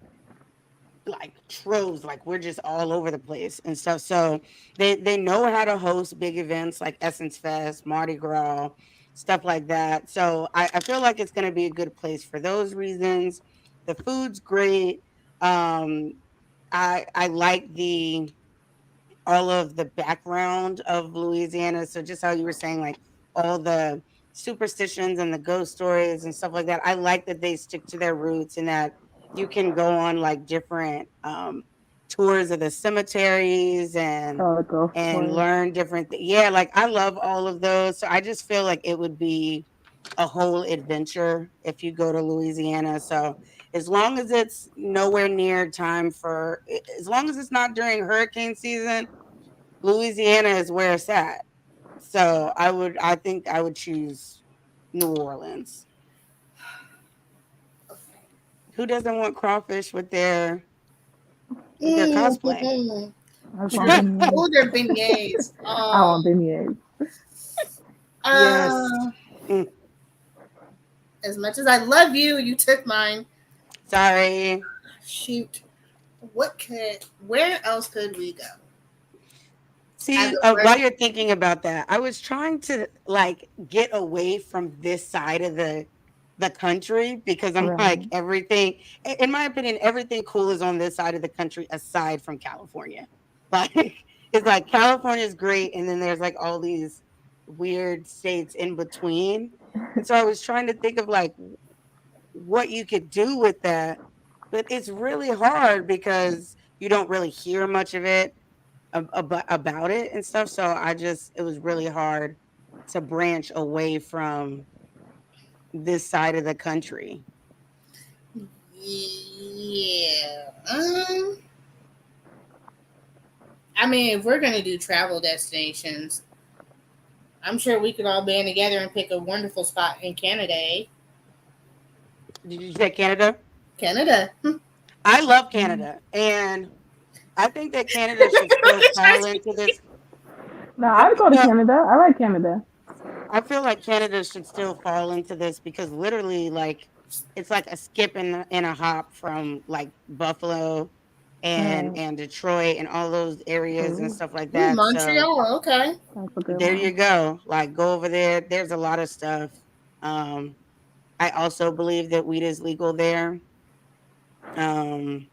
S3: like troves, like we're just all over the place and stuff. So they know how to host big events like Essence Fest, Mardi Gras, stuff like that. So I feel like it's going to be a good place for those reasons. The food's great. um I like the all of the background of Louisiana. So just how you were saying, like all the superstitions and the ghost stories and stuff like that. I like that they stick to their roots and that you can go on like different tours of the cemeteries
S4: Oh, the ghost
S3: and
S4: tours.
S3: learn different yeah, like I love all of those. So I just feel like it would be a whole adventure if you go to Louisiana. So as long as it's nowhere near time for as long as it's not during hurricane season, Louisiana is where it's at. So I think I would choose New Orleans. Who doesn't want crafish with their cosplay?
S5: Mm-hmm.
S4: I just want
S5: True.
S4: beignets.
S5: Oh, they're beignets.
S4: I want beignets.
S3: Yes.
S5: Uh,
S3: Mm,
S5: as much as I love you, you took mine.
S3: sorry.
S5: Shoot. Where else could we go? As
S3: See,
S5: a
S3: while
S5: first,
S3: you're thinking about that, I was trying to like get away from this side of the country because I'm like
S4: Right.
S3: everything in my opinion everything cool is on this side of the country aside from California. Like it's like California is great and then there's like all these weird states in between. And so I was trying to think of like what you could do with that, but it's really hard because you don't really hear much of it about it and stuff. So it was really hard to branch away from this side of the country.
S5: yeah. I mean, if we're gonna do travel destinations, I'm sure we could all band together and pick a wonderful spot in Canada. Eh?
S3: Did you say Canada?
S5: Canada.
S3: I love Canada, and I think that Canada should still fall into this.
S4: No,
S3: I
S4: I'd go to
S3: feel,
S4: Canada. I like Canada.
S3: I feel like Canada should still fall into this because literally, like, it's like a skip and a hop from like Buffalo
S4: Right.
S3: and Detroit and all those areas and
S4: True.
S3: stuff like
S5: Ooh,
S3: that. So
S5: Montreal. Okay.
S4: That's a good
S3: there you
S4: one.
S3: go. Like go over there. There's a lot of stuff. Um, I also believe that weed is legal there. Um,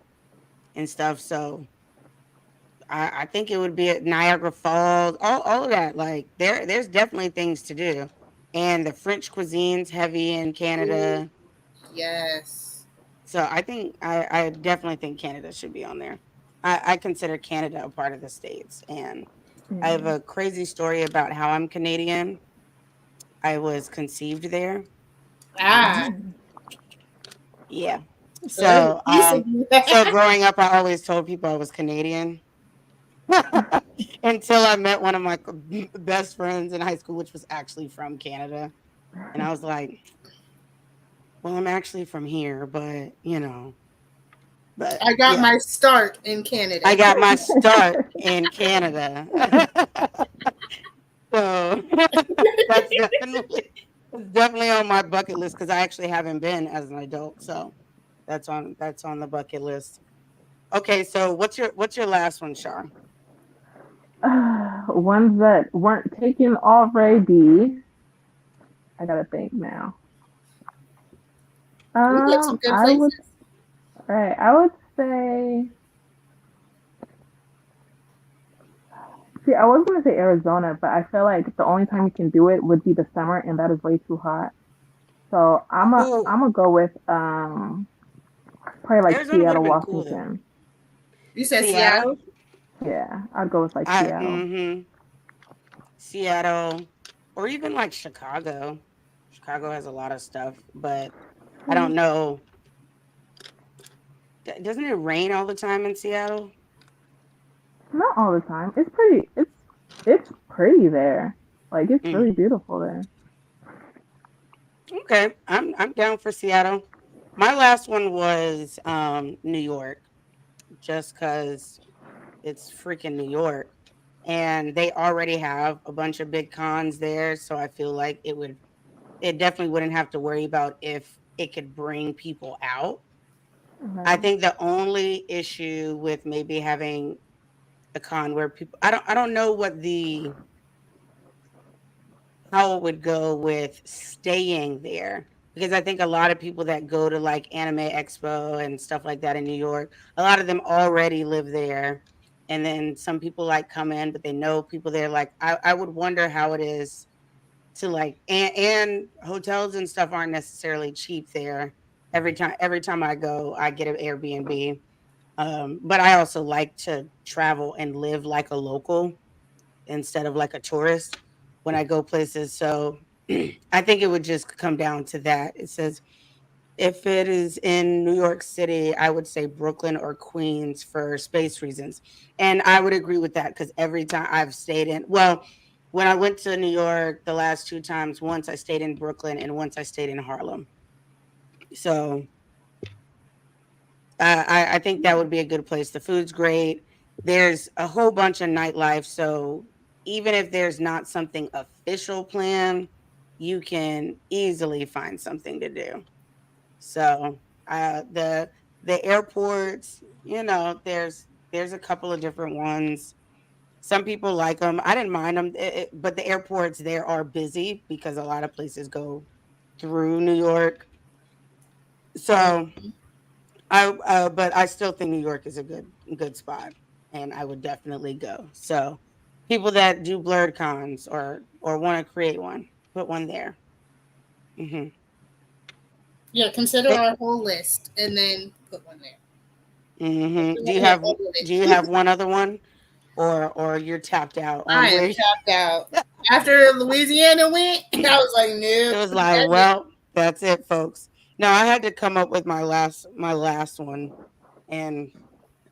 S3: and stuff. So I think it would be at Niagara Falls, all of that. Like there's definitely things to do. And the French cuisine's heavy in
S5: Ooh,
S3: Canada.
S5: yes.
S3: So I think I definitely think Canada should be on there. I consider Canada a part of the States. And I have
S4: Yeah.
S3: a crazy story about how I'm Canadian. I was conceived there.
S5: Ah,
S4: Mm.
S3: Yeah.
S5: very
S3: So,
S5: decent.
S3: so growing up, I always told people I was Canadian until I met one of my best friends in high school, which was actually from Canada, and I was like, "Well, I'm actually from here, but but
S5: I got
S3: yeah,
S5: my start in
S3: I
S5: Canada.
S3: got my start in Canada." So that's definitely on my bucket list because I actually haven't been as an adult. So that's on the bucket list. Okay, so what's your last one, Shar?
S4: Ones that weren't taken already. I gotta think now.
S5: We get some good
S4: I would.
S5: places.
S4: Right. I would say. See, I was gonna say Arizona, but I feel like the only time you can do it would be the summer, and that is way too hot. So
S3: Oh,
S4: I'm gonna go with probably like
S3: Arizona would have
S4: Seattle,
S3: been cool though.
S4: Washington.
S5: You said
S3: Seattle,
S5: Seattle?
S4: Yeah, I'd go with like
S3: I
S4: Seattle.
S3: Seattle, or even like Chicago. Chicago has a lot of stuff, but I
S4: Yeah,
S3: don't know. Doesn't it rain all the time in Seattle?
S4: not all the time. It's pretty there. Like it's
S3: Mm,
S4: really beautiful there.
S3: okay, I'm down for Seattle. My last one was New York, just because it's freaking New York, and they already have a bunch of big cons there, so I feel like it definitely wouldn't have to worry about if it could bring people out. I
S4: Right.
S3: think the only issue with maybe having a con where people I don't know what the how it would go with staying there because I think a lot of people that go to like Anime Expo and stuff like that in New York, a lot of them already live there. And then some people like come in, but they know people there. Like I would wonder how it is to like and hotels and stuff aren't necessarily cheap there. Every time I go, I get an Airbnb. But I also like to travel and live like a local instead of like a tourist when I go places. So I think it would just come down to that. It says if it is in New York City, I would say Brooklyn or Queens for space reasons. And I would agree with that because every time I've stayed well, when I went to New York the last two times, once I stayed in Brooklyn and once I stayed in Harlem. So I think that would be a good place. The food's great. There's a whole bunch of nightlife. So even if there's not something official planned, you can easily find something to do. So the airports, there's a couple of different ones. Some people like them. I didn't mind them, but the airports there are busy because a lot of places go through New York. So but I still think New York is a good spot, and I would definitely go. So, people that do blurred cons or want to create one, put one there. Hmm
S5: Yeah, consider our whole list and then put one there.
S3: Do you
S5: Yeah,
S3: have
S5: all of
S3: do you
S5: it.
S3: have one other one, or you're tapped out
S5: I
S3: on
S5: am
S3: where
S5: tapped out. After Louisiana went, I was like,
S3: it
S5: nope,
S3: was like,
S5: that's it.
S3: well, that's it, folks. No, I had to come up with my last one, and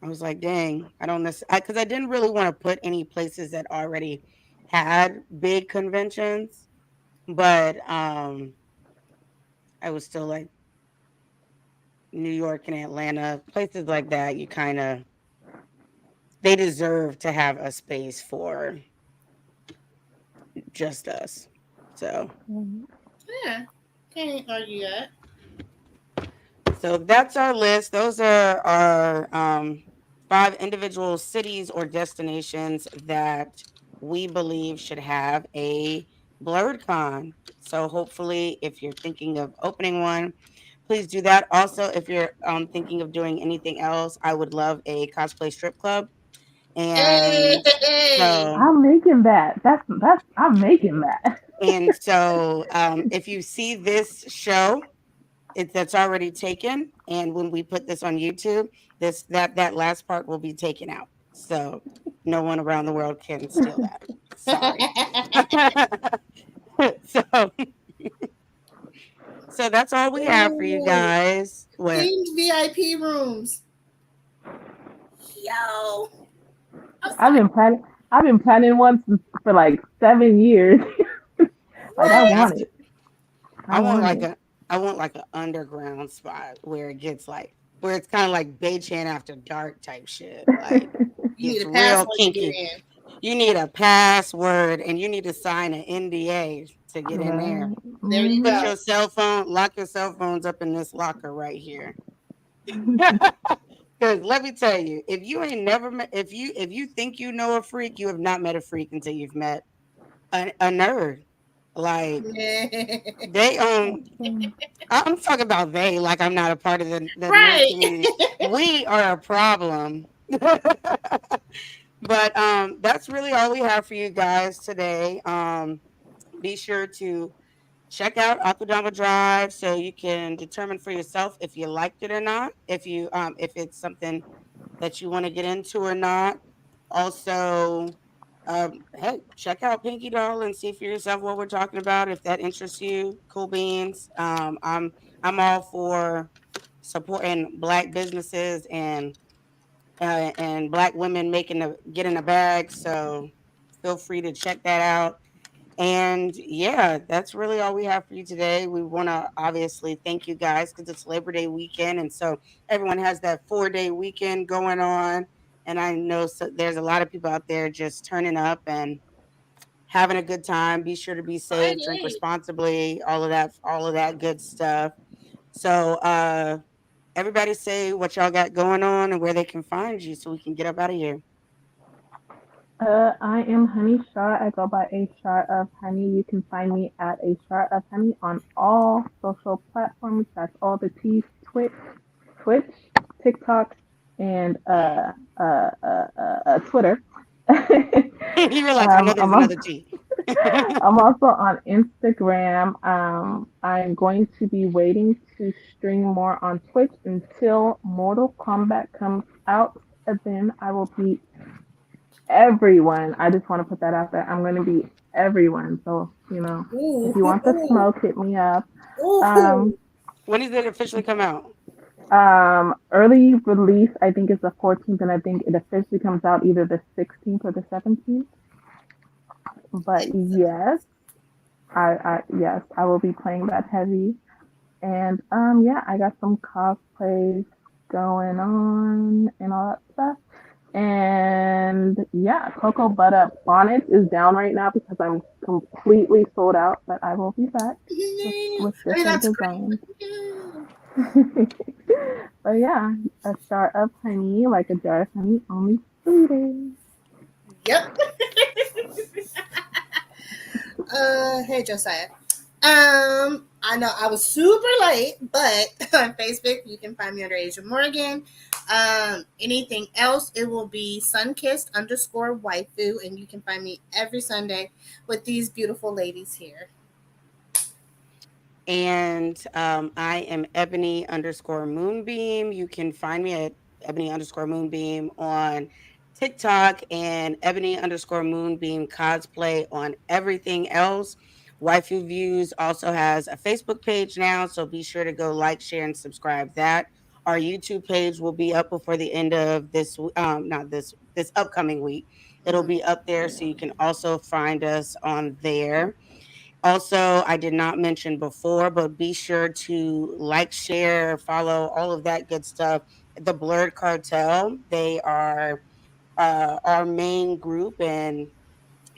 S3: I was like, dang, I don't necessarily because I didn't really want to put any places that already had big conventions, but I was still like New York and Atlanta, places like that. You kind of they deserve to have a space for just us. So,
S4: Mhm.
S5: Yeah, can't argue that.
S3: so that's our list. Those are our five individual cities or destinations that we believe should have a blurred con. So hopefully, if you're thinking of opening one, please do that. Also, if you're thinking of doing anything else, I would love a cosplay strip club. And
S5: Hey,
S3: so,
S4: I'm making that. That's I'm making that.
S3: if you see this show, that's already taken, and when we put this on YouTube, that last part will be taken out. So No one around the world can steal that. Sorry. so so that's all we have for you
S5: Ooh,
S3: guys. What?
S5: themed VIP rooms. Yo, I'm
S4: I've
S5: sorry.
S4: been planning. I've been planning one for like 7 years. Like I
S5: What?
S3: That's
S4: want it. I
S3: I want
S4: want
S3: like
S4: it.
S3: a I want like an underground spot where it gets like where it's kind of like Beichan after dark type shit. Like
S5: You need
S3: gets
S5: a
S3: real
S5: password to get
S3: kinky.
S5: in.
S3: You need a password and you need to sign an NDA to get in there.
S4: Right.
S5: There you
S3: Put
S4: Hmm.
S5: go.
S3: your cell phone, lock your cell phones up in this locker right here. Because let me tell you, if you ain't never met, if you think you know a freak, you have not met a freak until you've met a nerd. Like they I'm talking about they. Like I'm not a part of the nerd
S5: Right.
S3: community. We are a problem. But that's really all we have for you guys today. Be sure to check out Akudama Drive so you can determine for yourself if you liked it or not. If it's something that you want to get into or not. Also, hey, check out Pinky Doll and see for yourself what we're talking about. If that interests you, cool beans. I'm all for supporting black businesses and black women making the getting a bag. So feel free to check that out. And yeah, that's really all we have for you today. We want to obviously thank you guys because it's Labor Day weekend. And so everyone has that 4 day weekend going on. And I know there's a lot of people out there just turning up and having a good time. Be sure to be safe, drink
S5: Finally.
S3: responsibly, all of that good stuff. So, everybody say what y'all got going on and where they can find you so we can get up out of here.
S4: I am Honey Shar. I go by A Shar of Honey. You can find me at A Shar of Honey on all social platforms. That's all the T's, Twitch, TikTok, and Twitter.
S3: You were like, I know there's
S4: I'm
S3: another
S4: also,
S3: T.
S4: I'm also on Instagram. I'm going to be waiting to stream more on Twitch until Mortal Kombat comes out. And then I will be everyone. I just want to put that out there. I'm going to be everyone. So, if
S5: Ooh,
S4: you
S5: ooh,
S4: want the
S5: ooh,
S4: smoke, hit me up. Um,
S5: ooh.
S3: When does it officially come out?
S4: Early release, I think is the 14th, and I think it officially comes out either the 16th or the 17th. But yes, yes, I will be playing that heavy. And yeah, I got some cosplays going on and all that stuff. And yeah, Cocoa Butter Bonnet is down right now because I'm completely sold out, but I will be back with
S5: I mean,
S4: different
S5: that's great.
S4: designs. But yeah, a jar of honey, like a jar of honey, only sweeter.
S5: Yep. Hey Josiah. I know I was super late, but on Facebook you can find me under Asia Morgan. Anything else, it will be sunkissed underscore waifu, and you can find me every Sunday with these beautiful ladies here.
S3: And I am Ebony underscore Moonbeam. You can find me at Ebony underscore Moonbeam on TikTok and Ebony underscore Moonbeam cosplay on everything else. Waifu Views also has a Facebook page now, so be sure to go like, share, and subscribe that. Our YouTube page will be up before the end of not this upcoming week. It'll
S5: Mhm.
S3: be up there, so you can also find us on there. Also, I did not mention before, but be sure to like, share, follow, all of that good stuff. The Blurred Cartel, they are our main group, and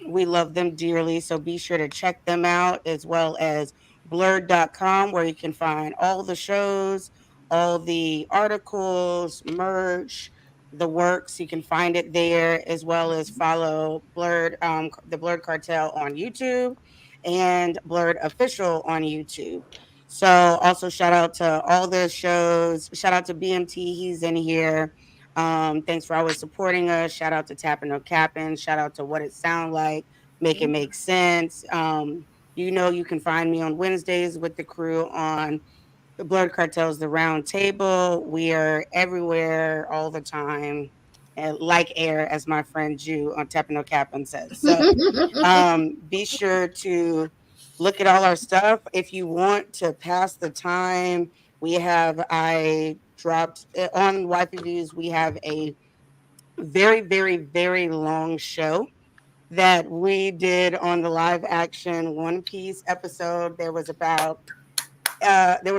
S3: we love them dearly. So be sure to check them out as well as blurred.com, where you can find all the shows, all the articles, merch, the works. You can find it there as well as follow the Blurred Cartel on YouTube and Blurred Official on YouTube. So also shout out to all the shows. Shout out to BMT. He's in here. Thanks for always supporting us. Shout out to Tapping or Capping. Shout out to What It Sound Like. Make It Make Sense. You can find me on Wednesdays with the crew on the Blood Cartels, The Round Table. We are everywhere all the time. like air, as my friend Jew on Tepano Kaplan says. So be sure to look at all our stuff. If you want to pass the time, I dropped on Waifu Views, we have a very, very, very long show that we did on the live action One Piece episode. There was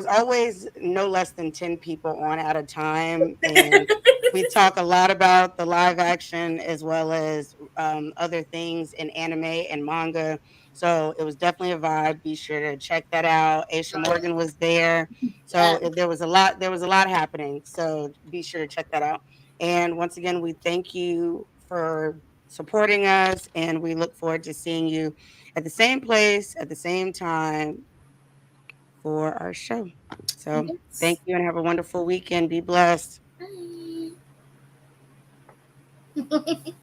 S3: always no less than 10 people on at a time. And we talk a lot about the live action as well as other things in anime and manga. So it was definitely a vibe. Be sure to check that out. Aisha Morgan was there. So
S5: Yeah.
S3: there was a lot happening. So be sure to check that out. And once again, we thank you for supporting us, and we look forward to seeing you at the same place at the same time for our show. So thank
S5: Yes.
S3: you and have a wonderful weekend. Be blessed.
S5: Bye.